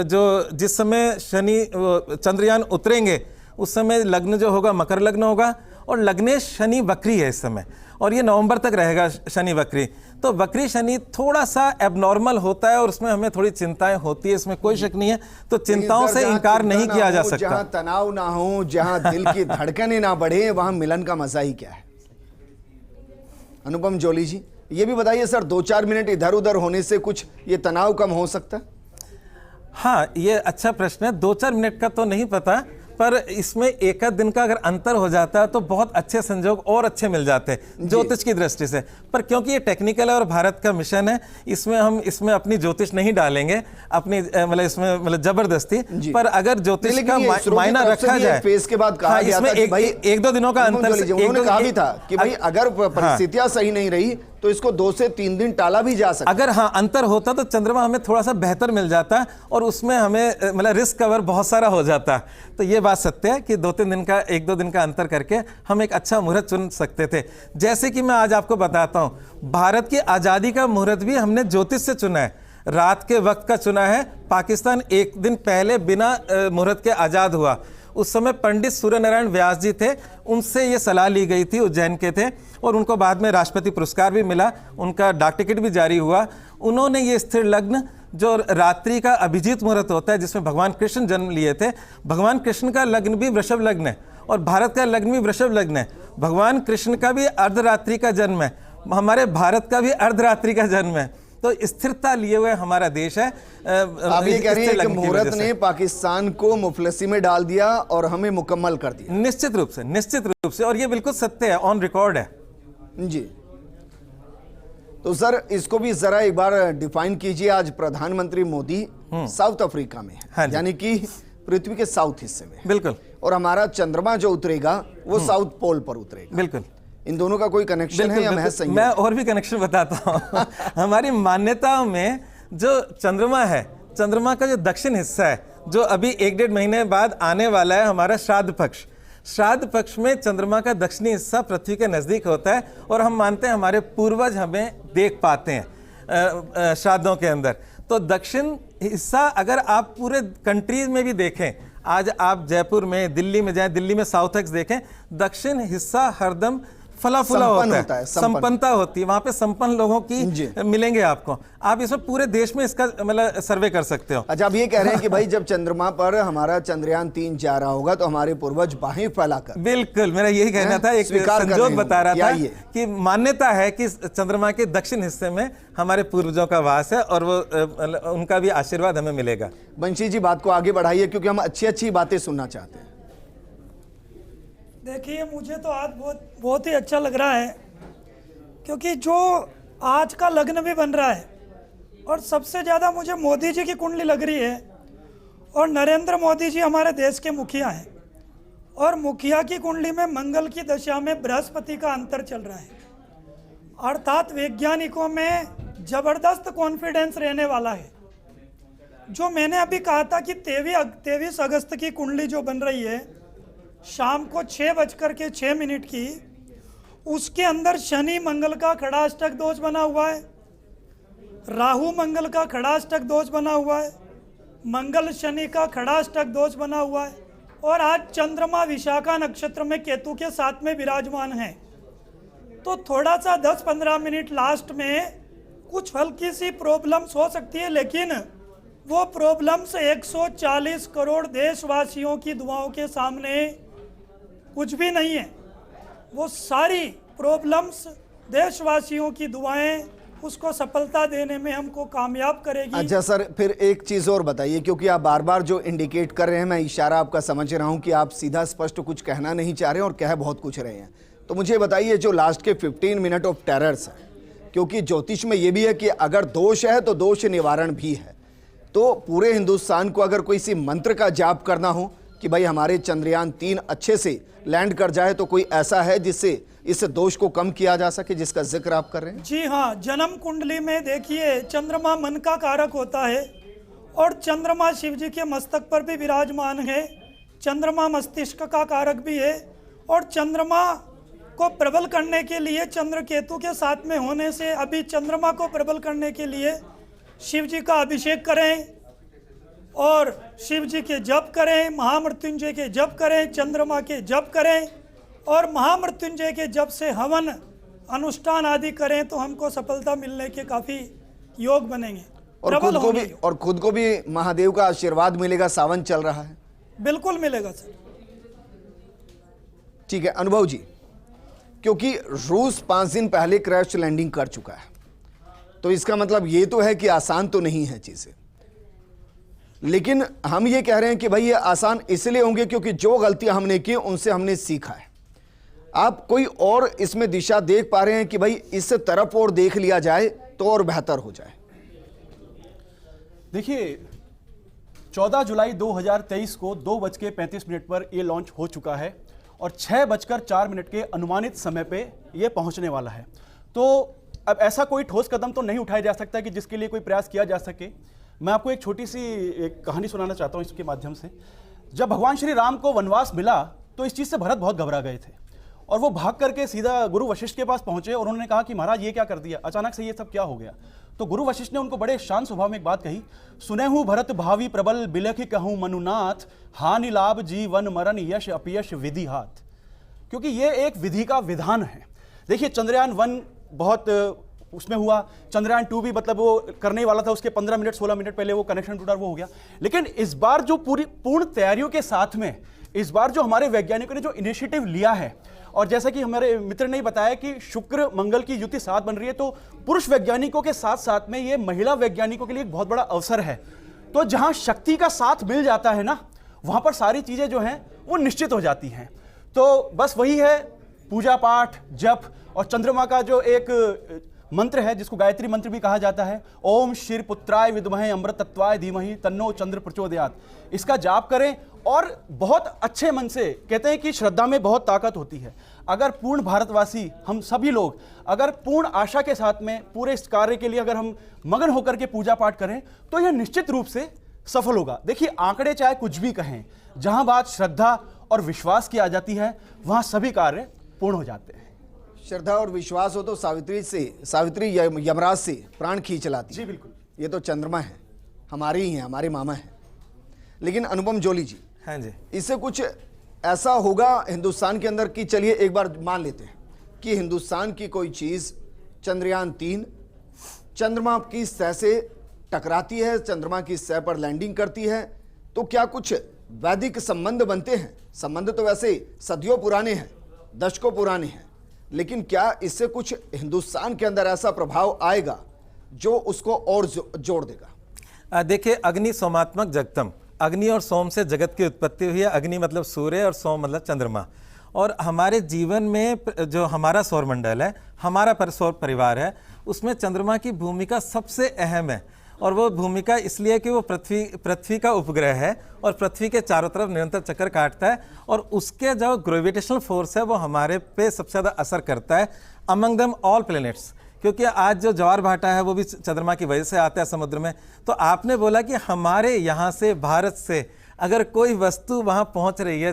जो जिस समय शनि चंद्रयान उतरेंगे उस समय लग्न जो होगा मकर लग्न होगा, और लग्ने शनि वक्री है इस समय, और ये नवंबर तक रहेगा शनि वक्री। तो वक्री शनि थोड़ा सा एबनॉर्मल होता है, और उसमें हमें थोड़ी चिंताएं होती है, इसमें कोई शक नहीं है। तो चिंताओं से इनकार नहीं किया जा सकता। जहां तनाव ना हो, जहां दिल की धड़कनें ना बढ़े, वहां मिलन का मजा ही क्या है। अनुपम जोली जी, ये भी बताइए सर, 2-4 मिनट इधर उधर होने से कुछ ये तनाव कम हो सकता है? हाँ, ये अच्छा प्रश्न है। 2-4 मिनट का तो नहीं पता, पर इसमें एक दिन का अगर अंतर हो जाता है तो बहुत अच्छे संजोग और अच्छे मिल जाते हैं ज्योतिष की दृष्टि से। पर क्योंकि ये टेक्निकल है और भारत का मिशन है, हम इसमें अपनी ज्योतिष नहीं डालेंगे, अपनी मतलब जबरदस्ती। पर अगर ज्योतिष का मायना रखा जाए, फेस के बाद कहा गया था कि भाई 1-2 दिनों का अंतर, उन्होंने कहा भी था कि भाई अगर परिस्थितियां सही नहीं रही तो इसको 2 से 3 दिन टाला भी जा सकता। अगर हाँ अंतर होता तो चंद्रमा हमें थोड़ा सा बेहतर मिल जाता, और उसमें हमें मतलब रिस्क कवर बहुत सारा हो जाता। तो ये बात सत्य है कि 2-3 दिन का, 1-2 दिन का अंतर करके हम एक अच्छा मुहूर्त चुन सकते थे। जैसे कि मैं आज आपको बताता हूँ, भारत की आज़ादी का मुहूर्त भी हमने ज्योतिष से चुना है, रात के वक्त का चुना है। पाकिस्तान 1 दिन पहले बिना मुहूर्त के आज़ाद हुआ। उस समय पंडित सूर्य नारायण व्यास जी थे, उनसे ये सलाह ली गई थी, उज्जैन के थे, और उनको बाद में राष्ट्रपति पुरस्कार भी मिला, उनका डाक टिकट भी जारी हुआ। उन्होंने ये स्थिर लग्न, जो रात्रि का अभिजीत मुहूर्त होता है जिसमें भगवान कृष्ण जन्म लिए थे, भगवान कृष्ण का लग्न भी वृषभ लग्न है, और भारत का लग्न भी वृषभ लग्न है। भगवान कृष्ण का भी अर्धरात्रि का जन्म है, हमारे भारत का भी अर्धरात्रि का जन्म है। तो स्थिरता लिए हुए हमारा देश है। आप ये कह रहे हैं कि मुहूर्त ने पाकिस्तान को मुफलसी में डाल दिया और हमें मुकम्मल कर दिया। निश्चित रूप से, और ये बिल्कुल सत्य है, ऑन रिकॉर्ड है जी। तो सर इसको भी जरा एक बार डिफाइन कीजिए। आज प्रधानमंत्री मोदी साउथ अफ्रीका में है, हाँ, यानी कि पृथ्वी के साउथ हिस्से में। बिल्कुल। और हमारा चंद्रमा जो उतरेगा वो साउथ पोल पर उतरेगा। बिल्कुल। इन दोनों का कोई कनेक्शन है या महज संयोग? मैं और भी कनेक्शन बताता हूँ। हमारी मान्यताओं में जो चंद्रमा है, चंद्रमा का जो दक्षिण हिस्सा है, जो अभी 1-1.5 महीने बाद आने वाला है, हमारा श्राद्ध पक्ष, श्राद्ध पक्ष में चंद्रमा का दक्षिणी हिस्सा पृथ्वी के नज़दीक होता है, और हम मानते हैं हमारे पूर्वज हमें देख पाते हैं श्राद्धों के अंदर। तो दक्षिण हिस्सा अगर आप पूरे कंट्रीज में भी देखें, आज आप जयपुर में, दिल्ली में जाएं, दिल्ली में साउथ एक्स देखें, दक्षिण हिस्सा हरदम फला फुला होता है, संपन्नता होती है, वहां पे संपन्न लोगों की मिलेंगे आपको। आप इसमें पूरे देश में इसका मतलब सर्वे कर सकते हो। अच्छा, आप ये कह रहे हैं कि भाई जब चंद्रमा पर हमारा चंद्रयान 3 जा रहा होगा तो हमारे पूर्वज बाहें फैलाकर, बिल्कुल मेरा यही कहना था, एक संजोग बता रहा था कि मान्यता है कि चंद्रमा के दक्षिण हिस्से में हमारे पूर्वजों का वास है, और वो उनका भी आशीर्वाद हमें मिलेगा। बंशी जी बात को आगे बढ़ाइए, क्योंकि हम अच्छी बातें सुनना चाहते हैं। देखिए, मुझे तो आज बहुत ही अच्छा लग रहा है, क्योंकि जो आज का लग्न भी बन रहा है, और सबसे ज़्यादा मुझे मोदी जी की कुंडली लग रही है, और नरेंद्र मोदी जी हमारे देश के मुखिया हैं, और मुखिया की कुंडली में मंगल की दशा में बृहस्पति का अंतर चल रहा है, अर्थात वैज्ञानिकों में ज़बरदस्त कॉन्फिडेंस रहने वाला है। जो मैंने अभी कहा था कि 23 अगस्त की कुंडली जो बन रही है शाम को 6:06 की, उसके अंदर शनि मंगल का खड़ाष्टक दोष बना हुआ है, राहु मंगल का खड़ाष्टक दोष बना हुआ है, मंगल शनि का खड़ाष्टक दोष बना हुआ है, और आज चंद्रमा विशाखा नक्षत्र में केतु के साथ में विराजमान है। तो थोड़ा सा 10-15 मिनट लास्ट में कुछ हल्की सी प्रॉब्लम्स हो सकती है, लेकिन वो प्रॉब्लम्स 140 करोड़ देशवासियों की दुआओं के सामने कुछ भी नहीं है। वो सारी प्रॉब्लम्स, देशवासियों की दुआएं उसको सफलता देने में हमको कामयाब करेगी। अच्छा सर, फिर एक चीज़ और बताइए, क्योंकि आप बार बार जो इंडिकेट कर रहे हैं, मैं इशारा आपका समझ रहा हूं कि आप सीधा स्पष्ट कुछ कहना नहीं चाह रहे हैं और कह बहुत कुछ रहे हैं। तो मुझे बताइए, जो लास्ट के 15 मिनट ऑफ टेरर्स है, क्योंकि ज्योतिष में ये भी है कि अगर दोष है तो दोष निवारण भी है। तो पूरे हिंदुस्तान को अगर कोई सी मंत्र का जाप करना हो कि भाई हमारे चंद्रयान 3 अच्छे से लैंड कर जाए, तो कोई ऐसा है जिससे इस दोष को कम किया जा सके, जिसका जिक्र आप कर रहे हैं? जी हाँ, जन्म कुंडली में देखिए चंद्रमा मन का कारक होता है और चंद्रमा शिव जी के मस्तक पर भी विराजमान है। चंद्रमा मस्तिष्क का कारक भी है, और चंद्रमा को प्रबल करने के लिए चंद्र केतु के साथ में होने से अभी चंद्रमा को प्रबल करने के लिए शिव जी का अभिषेक करें और शिव जी के जप करें, महामृत्युंजय के जप करें, चंद्रमा के जप करें, और महामृत्युंजय के जप से हवन अनुष्ठान आदि करें तो हमको सफलता मिलने के काफ़ी योग बनेंगे और खुद को भी महादेव का आशीर्वाद मिलेगा। सावन चल रहा है, बिल्कुल मिलेगा सर। ठीक है अनुभव जी, क्योंकि रूस 5 दिन पहले क्रैश लैंडिंग कर चुका है, तो इसका मतलब ये तो है कि आसान तो नहीं है चीजें, लेकिन हम ये कह रहे हैं कि भाई ये आसान इसलिए होंगे क्योंकि जो गलतियां हमने की उनसे हमने सीखा है। आप कोई और इसमें दिशा देख पा रहे हैं कि भाई इस तरफ और देख लिया जाए तो और बेहतर हो जाए? देखिए 14 जुलाई 2023 को 2:35 पर यह लॉन्च हो चुका है और 6:04 के अनुमानित समय पे यह पहुंचने वाला है। तो अब ऐसा कोई ठोस कदम तो नहीं उठाया जा सकता कि जिसके लिए कोई प्रयास किया जा सके। मैं आपको एक छोटी सी एक कहानी सुनाना चाहता हूं इसके माध्यम से। जब भगवान श्री राम को वनवास मिला तो इस चीज़ से भरत बहुत घबरा गए थे और वो भाग करके सीधा गुरु वशिष्ठ के पास पहुंचे और उन्होंने कहा कि महाराज ये क्या कर दिया, अचानक से ये सब क्या हो गया। तो गुरु वशिष्ठ ने उनको बड़े शांत स्वभाव में एक बात कही, सुनेहु भरत भावी प्रबल बिलख कहूँ मनुनाथ, हानि लाभ जीवन मरण यश अपयश विधि हाथ। क्योंकि ये एक विधि का विधान है। देखिए चंद्रयान 1 बहुत उसमें हुआ, चंद्रयान 2 भी मतलब वो करने वाला था, उसके 15 मिनट 16 मिनट पहले वो कनेक्शन टूटा, वो हो गया। लेकिन इस बार जो पूर्ण तैयारियों के साथ में इस बार जो हमारे वैज्ञानिकों ने जो इनिशिएटिव लिया है, और जैसा कि हमारे मित्र ने बताया कि शुक्र मंगल की युति साथ बन रही है, तो पुरुष वैज्ञानिकों के साथ साथ में ये महिला वैज्ञानिकों के लिए एक बहुत बड़ा अवसर है। तो जहां शक्ति का साथ मिल जाता है ना, वहां पर सारी चीजें जो हैं वो निश्चित हो जाती हैं। तो बस वही है, पूजा पाठ जप और चंद्रमा का जो एक मंत्र है जिसको गायत्री मंत्र भी कहा जाता है, ओम शिर पुत्राय विद्महे अमृतत्वाय धीमहि तन्नो चंद्र प्रचोदयात्, इसका जाप करें और बहुत अच्छे मन से। कहते हैं कि श्रद्धा में बहुत ताकत होती है। अगर पूर्ण भारतवासी हम सभी लोग अगर पूर्ण आशा के साथ में पूरे इस कार्य के लिए अगर हम मगन होकर के पूजा पाठ करें तो यह निश्चित रूप से सफल होगा। देखिए आंकड़े चाहे कुछ भी कहें, जहां बात श्रद्धा और विश्वास की आ जाती है वहां सभी कार्य पूर्ण हो जाते हैं। श्रद्धा और विश्वास हो तो सावित्री यमराज से प्राण खींच लाती है। जी बिल्कुल, ये तो चंद्रमा है, हमारे ही हैं, हमारे मामा हैं। लेकिन अनुपम जोली जी, हाँ जी, इससे कुछ ऐसा होगा हिंदुस्तान के अंदर कि चलिए एक बार मान लेते हैं कि हिंदुस्तान की कोई चीज चंद्रयान 3 चंद्रमा की सतह से टकराती है, चंद्रमा की सतह पर लैंडिंग करती है, तो क्या कुछ वैदिक संबंध बनते हैं? संबंध तो वैसे सदियों पुराने हैं, दशकों पुराने हैं, लेकिन क्या इससे कुछ हिंदुस्तान के अंदर ऐसा प्रभाव आएगा जो उसको और जोड़ देगा? देखिए अग्नि सोमात्मक जगतम, अग्नि और सोम से जगत की उत्पत्ति हुई है। अग्नि मतलब सूर्य और सोम मतलब चंद्रमा। और हमारे जीवन में जो हमारा सौरमंडल है, हमारा सौर परिवार है, उसमें चंद्रमा की भूमिका सबसे अहम है। और वो भूमिका इसलिए कि वो पृथ्वी का उपग्रह है और पृथ्वी के चारों तरफ निरंतर चक्कर काटता है और उसके जो ग्रेविटेशनल फोर्स है वो हमारे पे सबसे ज़्यादा असर करता है अमंग दम ऑल प्लैनेट्स। क्योंकि आज जो ज्वार भाटा है वो भी चंद्रमा की वजह से आता है समुद्र में। तो आपने बोला कि हमारे यहाँ से, भारत से अगर कोई वस्तु वहाँ पहुँच रही है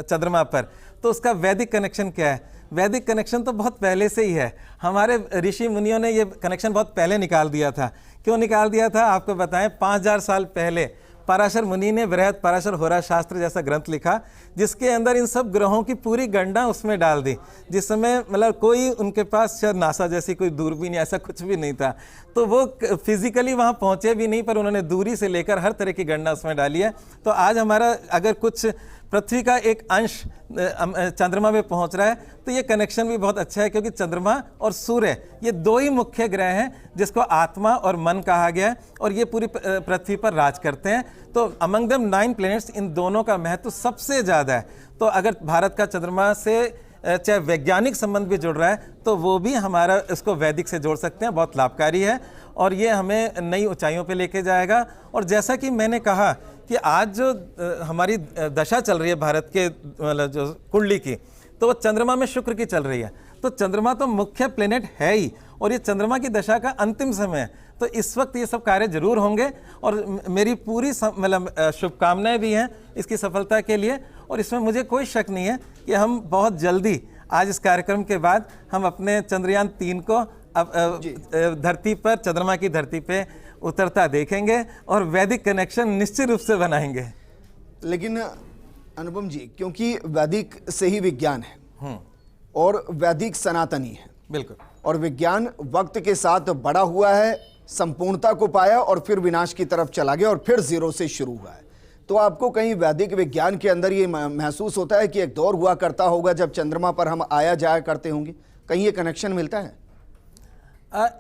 चंद्रमा पर, तो उसका वैदिक कनेक्शन क्या है? वैदिक कनेक्शन तो बहुत पहले से ही है। हमारे ऋषि मुनियों ने ये कनेक्शन बहुत पहले निकाल दिया था। क्यों निकाल दिया था आपको बताएं। 5000 साल पहले पराशर मुनि ने बृहद पराशर होरा शास्त्र जैसा ग्रंथ लिखा, जिसके अंदर इन सब ग्रहों की पूरी गणना उसमें डाल दी। जिस समय मतलब कोई उनके पास शायद नासा जैसी कोई दूरबीन ऐसा कुछ भी नहीं था, तो वो फिजिकली वहाँ पहुँचे भी नहीं, पर उन्होंने दूरी से लेकर हर तरह की गणना उसमें डाली है। तो आज हमारा अगर कुछ पृथ्वी का एक अंश चंद्रमा में पहुंच रहा है, तो ये कनेक्शन भी बहुत अच्छा है, क्योंकि चंद्रमा और सूर्य ये दो ही मुख्य ग्रह हैं जिसको आत्मा और मन कहा गया है, और ये पूरी पृथ्वी पर राज करते हैं। तो अमंग देम 9 प्लैनेट्स, इन दोनों का महत्व सबसे ज़्यादा है। तो अगर भारत का चंद्रमा से चाहे वैज्ञानिक संबंध भी जुड़ रहा है, तो वो भी हमारा इसको वैदिक से जोड़ सकते हैं, बहुत लाभकारी है, और ये हमें नई ऊंचाइयों पे लेके जाएगा। और जैसा कि मैंने कहा कि आज जो हमारी दशा चल रही है भारत के मतलब जो कुंडली की, तो वो चंद्रमा में शुक्र की चल रही है। तो चंद्रमा तो मुख्य प्लेनेट है ही, और ये चंद्रमा की दशा का अंतिम समय है। तो इस वक्त ये सब कार्य जरूर होंगे, और मेरी पूरी मतलब शुभकामनाएं भी हैं इसकी सफलता के लिए। और इसमें मुझे कोई शक नहीं है कि हम बहुत जल्दी आज इस कार्यक्रम के बाद हम अपने चंद्रयान 3 को धरती पर, चंद्रमा की धरती पे उतरता देखेंगे, और वैदिक कनेक्शन निश्चित रूप से बनाएंगे। लेकिन अनुपम जी, क्योंकि वैदिक से ही विज्ञान है और वैदिक सनातनी है, बिल्कुल, और विज्ञान वक्त के साथ बड़ा हुआ है, संपूर्णता को पाया और फिर विनाश की तरफ चला गया और फिर जीरो से शुरू हुआ है। तो आपको कहीं वैदिक विज्ञान के अंदर ये महसूस होता है कि एक दौर हुआ करता होगा जब चंद्रमा पर हम आया जाया करते होंगे? कहीं ये कनेक्शन मिलता है?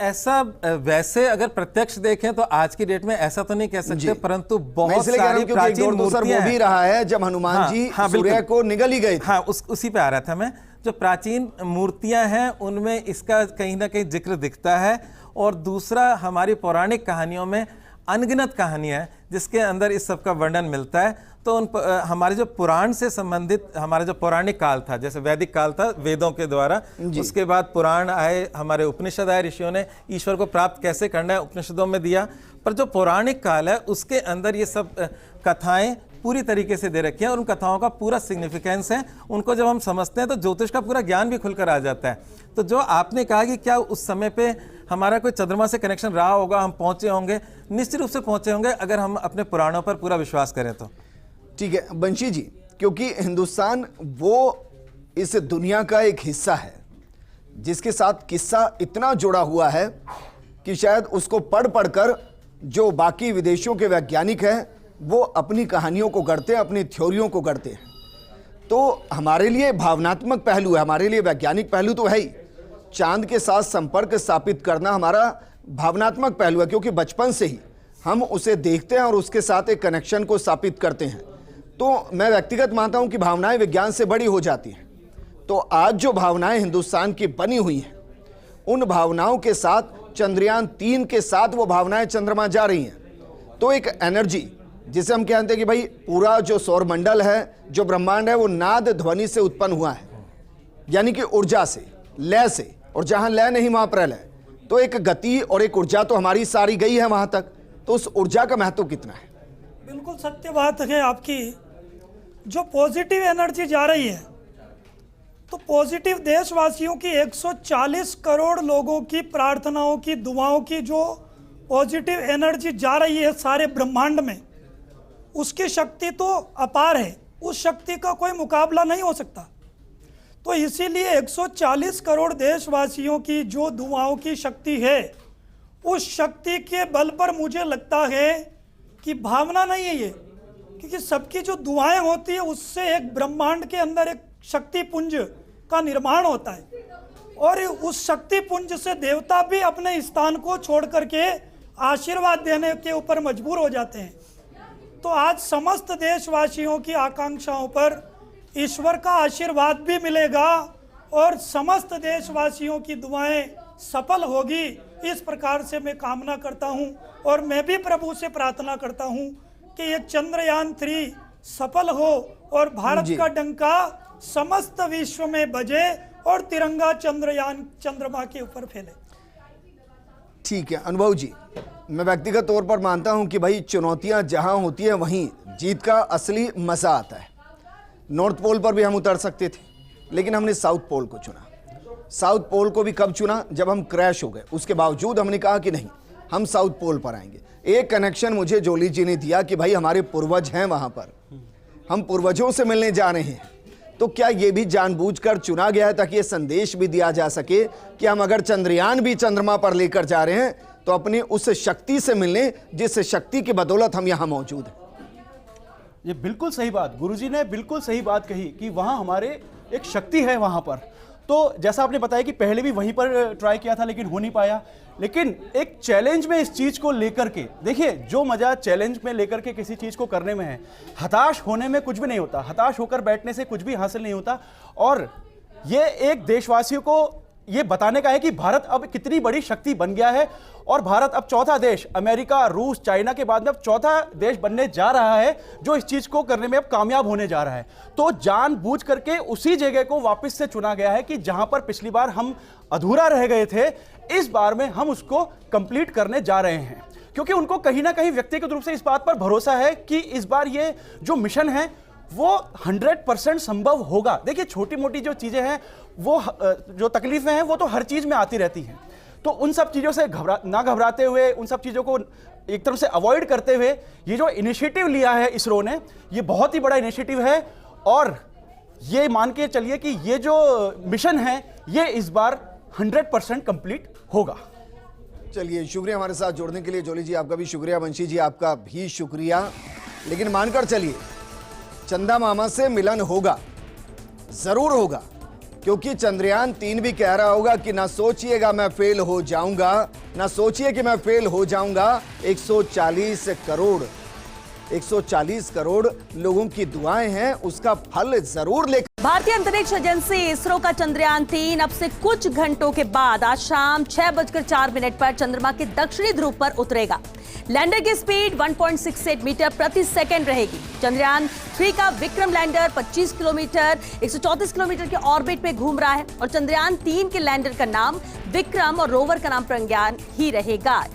ऐसा वैसे अगर प्रत्यक्ष देखें तो आज की डेट में ऐसा तो नहीं कह सकते, परंतु बहुत सारी प्राचीन मूर्तियां वो भी रहा है जब हनुमान जी सूर्य को निगल ही गए थे। हाँ, उसी पे आ रहा था मैं। जो प्राचीन मूर्तियां हैं उनमें इसका कहीं ना कहीं जिक्र दिखता है। और दूसरा, हमारी पौराणिक कहानियों में अनगिनत कहानियां हैं जिसके अंदर इस सब का वर्णन मिलता है। तो उन हमारे जो पुराण से संबंधित हमारा जो पौराणिक काल था, जैसे वैदिक काल था वेदों के द्वारा, उसके बाद पुराण आए, हमारे उपनिषद आए, ऋषियों ने ईश्वर को प्राप्त कैसे करना है उपनिषदों में दिया। पर जो पौराणिक काल है उसके अंदर ये सब कथाएं पूरी तरीके से दे रखी हैं, और उन कथाओं का पूरा सिग्निफिकेंस है। उनको जब हम समझते हैं तो ज्योतिष का पूरा ज्ञान भी खुलकर आ जाता है। तो जो आपने कहा कि क्या उस समय पे हमारा कोई चंद्रमा से कनेक्शन रहा होगा, हम पहुंचे होंगे, निश्चित रूप से पहुंचे होंगे अगर हम अपने पुराणों पर पूरा विश्वास करें तो। ठीक है बंशी जी, क्योंकि हिंदुस्तान वो इस दुनिया का एक हिस्सा है जिसके साथ किस्सा इतना जुड़ा हुआ है कि शायद उसको पढ़ पढ़कर जो बाकी विदेशों के वैज्ञानिक हैं वो अपनी कहानियों को गढ़ते हैं, अपनी थ्योरियों को गढ़ते हैं। तो हमारे लिए भावनात्मक पहलू है, हमारे लिए वैज्ञानिक पहलू तो है ही। चांद के साथ संपर्क स्थापित करना हमारा भावनात्मक पहलू है, क्योंकि बचपन से ही हम उसे देखते हैं और उसके साथ एक कनेक्शन को स्थापित करते हैं। तो मैं व्यक्तिगत मानता हूं कि भावनाएं विज्ञान से बड़ी हो जाती हैं। तो आज जो भावनाएं हिंदुस्तान की बनी हुई हैं, उन भावनाओं के साथ चंद्रयान 3 के साथ वो भावनाएं चंद्रमा जा रही हैं। तो एक एनर्जी जिसे हम कहते हैं कि भाई पूरा जो सौरमंडल है, जो ब्रह्मांड है, वो नाद ध्वनि से उत्पन्न हुआ है, यानी कि ऊर्जा से, लय से, और जहां लय नहीं वहां प्रलय। तो एक गति और एक ऊर्जा तो हमारी सारी गई है वहां तक। तो उस ऊर्जा का महत्व कितना है? बिल्कुल सत्य बात है आपकी। जो पॉजिटिव एनर्जी जा रही है, तो पॉजिटिव देशवासियों की 140 करोड़ लोगों की प्रार्थनाओं की, दुआओं की जो पॉजिटिव एनर्जी जा रही है सारे ब्रह्मांड में, उसकी शक्ति तो अपार है। उस शक्ति का कोई मुकाबला नहीं हो सकता। तो इसीलिए 140 करोड़ देशवासियों की जो दुआओं की शक्ति है, उस शक्ति के बल पर मुझे लगता है कि भावना नहीं है ये, क्योंकि सबकी जो दुआएं होती है उससे एक ब्रह्मांड के अंदर एक शक्ति पुंज का निर्माण होता है, और उस शक्ति पुंज से देवता भी अपने स्थान को छोड़ करके आशीर्वाद देने के ऊपर मजबूर हो जाते हैं। तो आज समस्त देशवासियों की आकांक्षाओं पर ईश्वर का आशीर्वाद भी मिलेगा और समस्त देशवासियों की दुआएं सफल होगी। इस प्रकार से मैं कामना करता हूं, और मैं भी प्रभु से प्रार्थना करता हूं कि ये चंद्रयान 3 सफल हो और भारत का डंका समस्त विश्व में बजे और तिरंगा चंद्रयान चंद्रमा के ऊपर फैले। ठीक है अनुभव जी, मैं व्यक्तिगत तौर पर मानता हूं कि भाई चुनौतियां जहां होती है वहीं जीत का असली मजा आता है। नॉर्थ पोल पर भी हम उतर सकते थे, लेकिन हमने साउथ पोल को चुना। साउथ पोल को भी कब चुना? जब हम क्रैश हो गए। उसके बावजूद हमने कहा कि नहीं, हम साउथ पोल पर आएंगे। एक कनेक्शन मुझे जोली जी ने दिया कि भाई हमारे पूर्वज हैं वहां पर, हम पूर्वजों से मिलने जा रहे हैं। तो क्या ये भी जानबूझकर चुना गया है ताकि ये संदेश भी दिया जा सके कि हम अगर चंद्रयान भी चंद्रमा पर लेकर जा रहे हैं तो अपनी उस शक्ति से मिलने जिस शक्ति की बदौलत हम यहां मौजूद हैं। ये बिल्कुल सही बात, गुरुजी ने बिल्कुल सही बात कही कि वहाँ हमारे एक शक्ति है वहाँ पर। तो जैसा आपने बताया कि पहले भी वहीं पर ट्राई किया था लेकिन हो नहीं पाया, लेकिन एक चैलेंज में इस चीज़ को लेकर के देखिए, जो मज़ा चैलेंज में लेकर के किसी चीज़ को करने में है, हताश होने में कुछ भी नहीं होता, हताश होकर बैठने से कुछ भी हासिल नहीं होता। और ये एक देशवासियों को ये बताने का है कि भारत अब कितनी बड़ी शक्ति बन गया है और भारत अब चौथा देश, अमेरिका, रूस, चाइना के बाद में अब चौथा देश बनने जा रहा है जो इस चीज को करने में अब कामयाब होने जा रहा है। तो जानबूझ करके उसी जगह को वापस से चुना गया है कि जहां पर पिछली बार हम अधूरा रह गए थे, इस बार में हम उसको कंप्लीट करने जा रहे हैं, क्योंकि उनको कहीं ना कहीं व्यक्तिगत रूप से इस बात पर भरोसा है कि इस बार ये जो मिशन है वो 100% संभव होगा। देखिए, छोटी मोटी जो चीजें हैं, वो जो तकलीफें हैं, वो तो हर चीज में आती रहती हैं। तो उन सब चीजों से ना घबराते हुए, उन सब चीजों को एक तरफ से अवॉइड करते हुए ये जो इनिशिएटिव लिया है इसरो ने, ये बहुत ही बड़ा इनिशिएटिव है। और ये मान के चलिए कि ये जो मिशन है ये इस बार 100% कंप्लीट होगा। चलिए, शुक्रिया हमारे साथ जुड़ने के लिए जोली जी, आपका भी शुक्रिया, वंशी जी आपका भी शुक्रिया। लेकिन मानकर चलिए, चंदा मामा से मिलन होगा, जरूर होगा, क्योंकि चंद्रयान 3 भी कह रहा होगा कि ना सोचिएगा मैं फेल हो जाऊंगा, ना सोचिए कि मैं फेल हो जाऊंगा। 140 करोड़ लोगों की दुआएं हैं, उसका फल जरूर लेकर। भारतीय अंतरिक्ष एजेंसी इसरो का चंद्रयान 3 अब से कुछ घंटों के बाद आज शाम 6:04 पर चंद्रमा के दक्षिणी ध्रुव पर उतरेगा। लैंडर की स्पीड 1.68 मीटर प्रति सेकंड रहेगी। चंद्रयान 3 का विक्रम लैंडर 25 किलोमीटर 134 किलोमीटर के ऑर्बिट में घूम रहा है और चंद्रयान 3 के लैंडर का नाम विक्रम और रोवर का नाम प्रज्ञान ही रहेगा।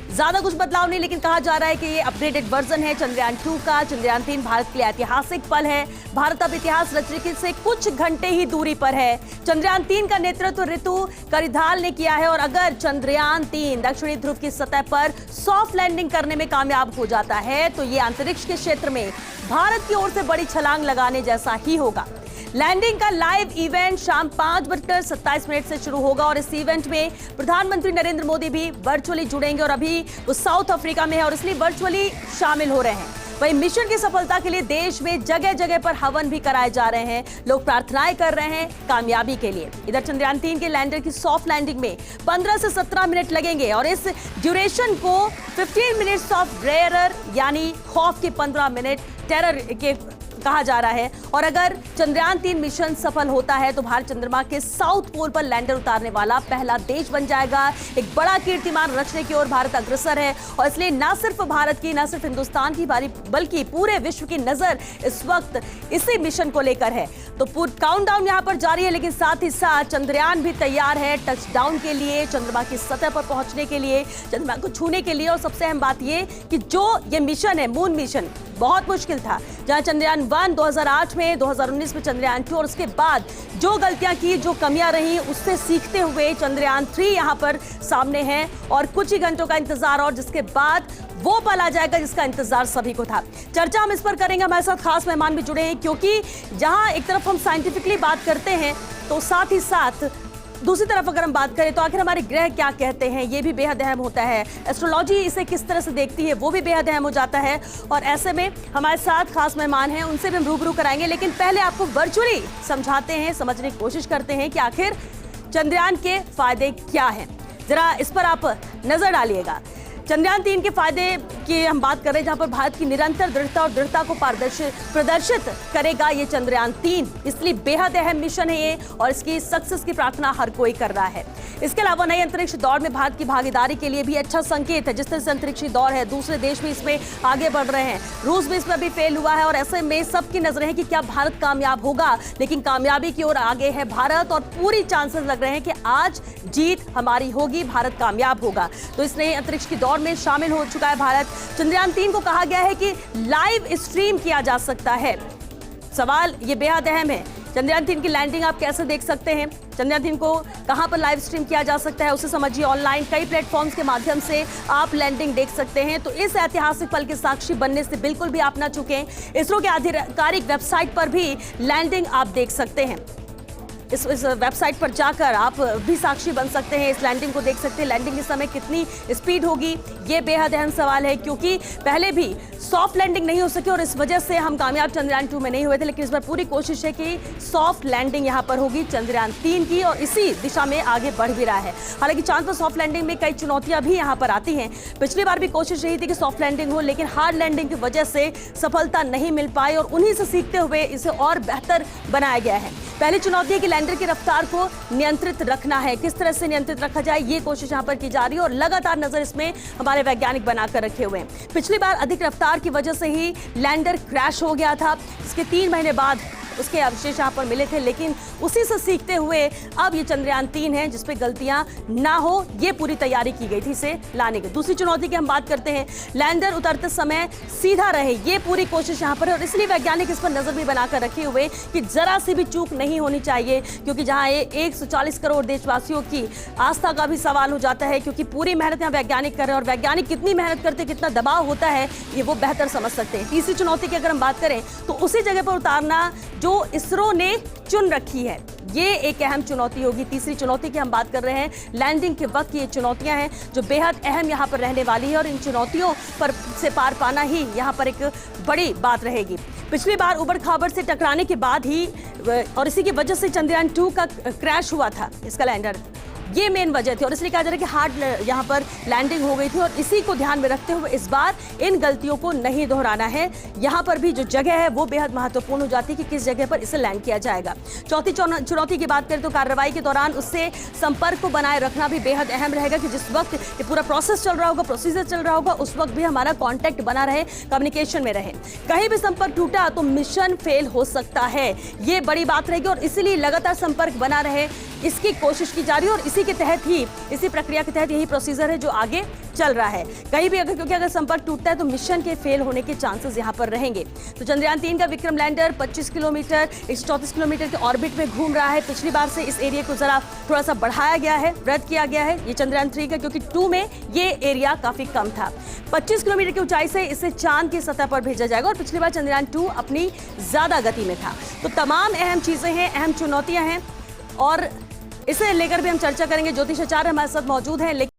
ज्यादा कुछ बदलाव नहीं, लेकिन कहा जा रहा है कि ये अपग्रेडेड वर्जन है चंद्रयान 2 का। चंद्रयान 3 भारत के लिए ऐतिहासिक पल है। भारत अब इतिहास रचने से कुछ घंटे ही दूरी पर है। चंद्रयान 3 का नेतृत्व ऋतु करिधाल ने किया है और अगर चंद्रयान 3 दक्षिणी ध्रुव की सतह पर सॉफ्ट लैंडिंग करने में कामयाब हो जाता है तो ये अंतरिक्ष के क्षेत्र में भारत की ओर से बड़ी छलांग लगाने जैसा ही होगा। लैंडिंग का लाइव इवेंट शाम 5:27 से शुरू होगा और इस इवेंट में प्रधानमंत्री नरेंद्र मोदी भी वर्चुअली जुड़ेंगे और अभी वो साउथ अफ्रीका में है और इसलिए वर्चुअली शामिल हो रहे हैं। वहीं मिशन की सफलता के लिए देश में जगह जगह पर हवन भी कराए जा रहे हैं, लोग प्रार्थनाएं कर रहे हैं कामयाबी के लिए। इधर चंद्रयान 3 के लैंडर की सॉफ्ट लैंडिंग में 15 से 17 मिनट लगेंगे और इस ड्यूरेशन को 15 मिनट्स ऑफ रेयरर यानी खौफ के 15 मिनट टेरर के कहा जा रहा है। और अगर चंद्रयान 3 मिशन सफल होता है तो भारत चंद्रमा के साउथ पोल पर लैंडर उतारने वाला पहला देश बन जाएगा। एक बड़ा कीर्तिमान रचने की ओर भारत अग्रसर है और इसलिए न सिर्फ भारत की, न सिर्फ हिंदुस्तान की बल्कि पूरे विश्व की नजर इस वक्त इसी मिशन को लेकर है। तो काउंटडाउन यहां पर जारी है, लेकिन साथ ही साथ चंद्रयान भी तैयार है टचडाउन के लिए, चंद्रमा की सतह पर पहुंचने के लिए, चंद्रमा को छूने के लिए। और सबसे अहम बात यह कि जो ये मिशन है, मून मिशन, बहुत मुश्किल था। जहां चंद्रयान 1 2008 में, 2019 में चंद्रयान 2 और उसके बाद जो गलतियां की, जो कमियां रही, उससे सीखते हुए चंद्रयान 3 यहां पर सामने है और कुछ ही घंटों का इंतजार और जिसके बाद वो पल आ जाएगा जिसका इंतजार सभी को था। चर्चा हम इस पर करेंगे, हमारे साथ खास मेहमान भी जुड़े हैं, क्योंकि जहां एक तरफ हम साइंटिफिकली बात करते हैं तो साथ ही साथ दूसरी तरफ अगर हम बात करें तो आखिर हमारे ग्रह क्या कहते हैं, ये भी बेहद अहम होता है। एस्ट्रोलॉजी इसे किस तरह से देखती है, वो भी बेहद अहम हो जाता है। और ऐसे में हमारे साथ खास मेहमान हैं, उनसे भी हम रूबरू कराएंगे, लेकिन पहले आपको वर्चुअली समझाते हैं, समझने की कोशिश करते हैं कि आखिर चंद्रयान के फायदे क्या हैं। जरा इस पर आप नजर डालिएगा। चंद्रयान 3 के फायदे की हम बात कर रहे हैं, जहां पर भारत की निरंतर दृढ़ता और दृढ़ता को प्रदर्शित करेगा ये चंद्रयान 3। इसलिए बेहद अहम मिशन है ये, और इसकी सक्सेस की प्रार्थना हर कोई कर रहा है। इसके अलावा नई अंतरिक्ष दौड़ में भारत की भागीदारी के लिए भी अच्छा संकेत है। जिस तरह से अंतरिक्षी दौड़ है, दूसरे देश भी इसमें आगे बढ़ रहे हैं, रूस भी इसमें भी फेल हुआ है, और ऐसे में सबकी नजरें हैं कि क्या भारत कामयाब होगा। लेकिन कामयाबी की ओर आगे है भारत, और पूरी चांसेस लग रहे हैं कि आज जीत हमारी होगी, भारत कामयाब होगा। तो इस नई अंतरिक्ष की दौड़ में शामिल हो चुका है भारत। चंद्रयान 3 को कहा गया है कि लाइव स्ट्रीम किया जा सकता है। सवाल ये बेहद अहम है, चंद्रयान 3 की लैंडिंग आप कैसे देख सकते हैं, चंद्रयान 3 को कहां पर लाइव स्ट्रीम किया जा सकता है, उसे समझिए। ऑनलाइन कई प्लेटफॉर्म्स के माध्यम से आप लैंडिंग देख सकते हैं। तो इस ऐतिहासिक पल के साक्षी बनने से बिल्कुल भी आप ना चुकें। इसरो के आधिकारिक वेबसाइट पर भी लैंडिंग आप देख सकते हैं। इस वेबसाइट पर जाकर आप भी साक्षी बन सकते हैं, इस लैंडिंग को देख सकते हैं। लैंडिंग के समय कितनी स्पीड होगी, ये बेहद अहम सवाल है, क्योंकि पहले भी सॉफ्ट लैंडिंग नहीं हो सकी और इस वजह से हम कामयाब चंद्रयान 2 में नहीं हुए थे। लेकिन इस बार पूरी कोशिश है कि सॉफ्ट लैंडिंग यहाँ पर होगी चंद्रयान 3 की, और इसी दिशा में आगे बढ़ भी रहा है। हालांकि चांद पर सॉफ्ट लैंडिंग में कई चुनौतियां भी यहाँ पर आती हैं। पिछली बार भी कोशिश रही थी कि सॉफ्ट लैंडिंग हो, लेकिन हार्ड लैंडिंग की वजह से सफलता नहीं मिल पाई, और उन्हीं से सीखते हुए इसे और बेहतर बनाया गया है। पहली चुनौती है कि लैंडर की रफ्तार को नियंत्रित रखना है। किस तरह से नियंत्रित रखा जाए, ये कोशिश यहाँ पर की जा रही है, और लगातार नजर इसमें हमारे वैज्ञानिक बनाकर रखे हुए हैं। पिछली बार अधिक रफ्तार की वजह से ही लैंडर क्रैश हो गया था। इसके 3 महीने बाद उसके अवशेष यहाँ पर मिले थे, लेकिन उसी से सीखते हुए अब ये चंद्रयान 3 है जिसपे गलतियां ना हो, ये पूरी तैयारी की गई थी इसे लाने की। दूसरी चुनौती की हम बात करते हैं, लैंडर उतरते समय सीधा रहे, ये पूरी कोशिश यहाँ पर है, और इसलिए वैज्ञानिक इस पर नजर भी बनाकर रखे हुए कि जरा सी भी चूक नहीं होनी चाहिए, क्योंकि जहाँ 140 करोड़ देशवासियों की आस्था का भी सवाल हो जाता है, क्योंकि पूरी मेहनत यहाँ वैज्ञानिक कर रहे हैं, और वैज्ञानिक कितनी मेहनत करते, कितना दबाव होता है, ये वो बेहतर समझ सकते हैं। तीसरी चुनौती की अगर हम बात करें तो उसी जगह पर उतारना जो इसरो ने चुन रखी है, ये एक अहम चुनौती होगी। तीसरी चुनौती की हम बात कर रहे हैं, लैंडिंग के वक्त ये चुनौतियां हैं जो बेहद अहम यहाँ पर रहने वाली है, और इन चुनौतियों पर से पार पाना ही यहाँ पर एक बड़ी बात रहेगी। पिछली बार उबड़ खाबड़ से टकराने के बाद ही, और इसी की वजह से चंद्रयान 2 का क्रैश हुआ था, इसका लैंडर, ये मेन वजह थी, और इसलिए कहा जा रहा है कि हार्ड यहाँ पर लैंडिंग हो गई थी, और इसी को ध्यान में रखते हुए इस बार इन गलतियों को नहीं दोहराना है। यहाँ पर भी जो जगह है वो बेहद महत्वपूर्ण हो जाती है कि किस जगह पर इसे लैंड किया जाएगा। चौथी चुनौती की बात करें तो कार्रवाई के दौरान उससे संपर्क को बनाए रखना भी बेहद अहम रहेगा, कि जिस वक्त ये पूरा प्रोसेस चल रहा होगा, प्रोसीजर चल रहा होगा, उस वक्त भी हमारा कॉन्टैक्ट बना रहे, कम्युनिकेशन में रहे। कहीं भी संपर्क टूटा तो मिशन फेल हो सकता है, ये बड़ी बात रहेगी, और इसीलिए लगातार संपर्क बना रहे, इसकी कोशिश की जा रही है, और इसी के तहत ही, इसी प्रक्रिया के तहत यही प्रोसीजर है जो आगे चल रहा है। कहीं भी क्योंकि अगर संपर्क टूटता है तो मिशन के फेल होने के चांसेस यहां पर रहेंगे। तो चंद्रयान 3 का विक्रम लैंडर 25 किलोमीटर 134 किलोमीटर के ऑर्बिट में घूम रहा है। पिछली बार से इस एरिया को जरा थोड़ा सा बढ़ाया गया है, वृद्ध किया गया है ये चंद्रयान 3 का, क्योंकि 2 में ये एरिया काफी कम था। 25 किलोमीटर की ऊंचाई से इसे चांद की सतह पर भेजा जाएगा, और पिछली बार चंद्रयान 2 अपनी ज्यादा गति में था। तो तमाम अहम चीजें हैं, अहम चुनौतियां हैं, और इसे लेकर भी हम चर्चा करेंगे। ज्योतिष आचार्य हमारे साथ मौजूद हैं।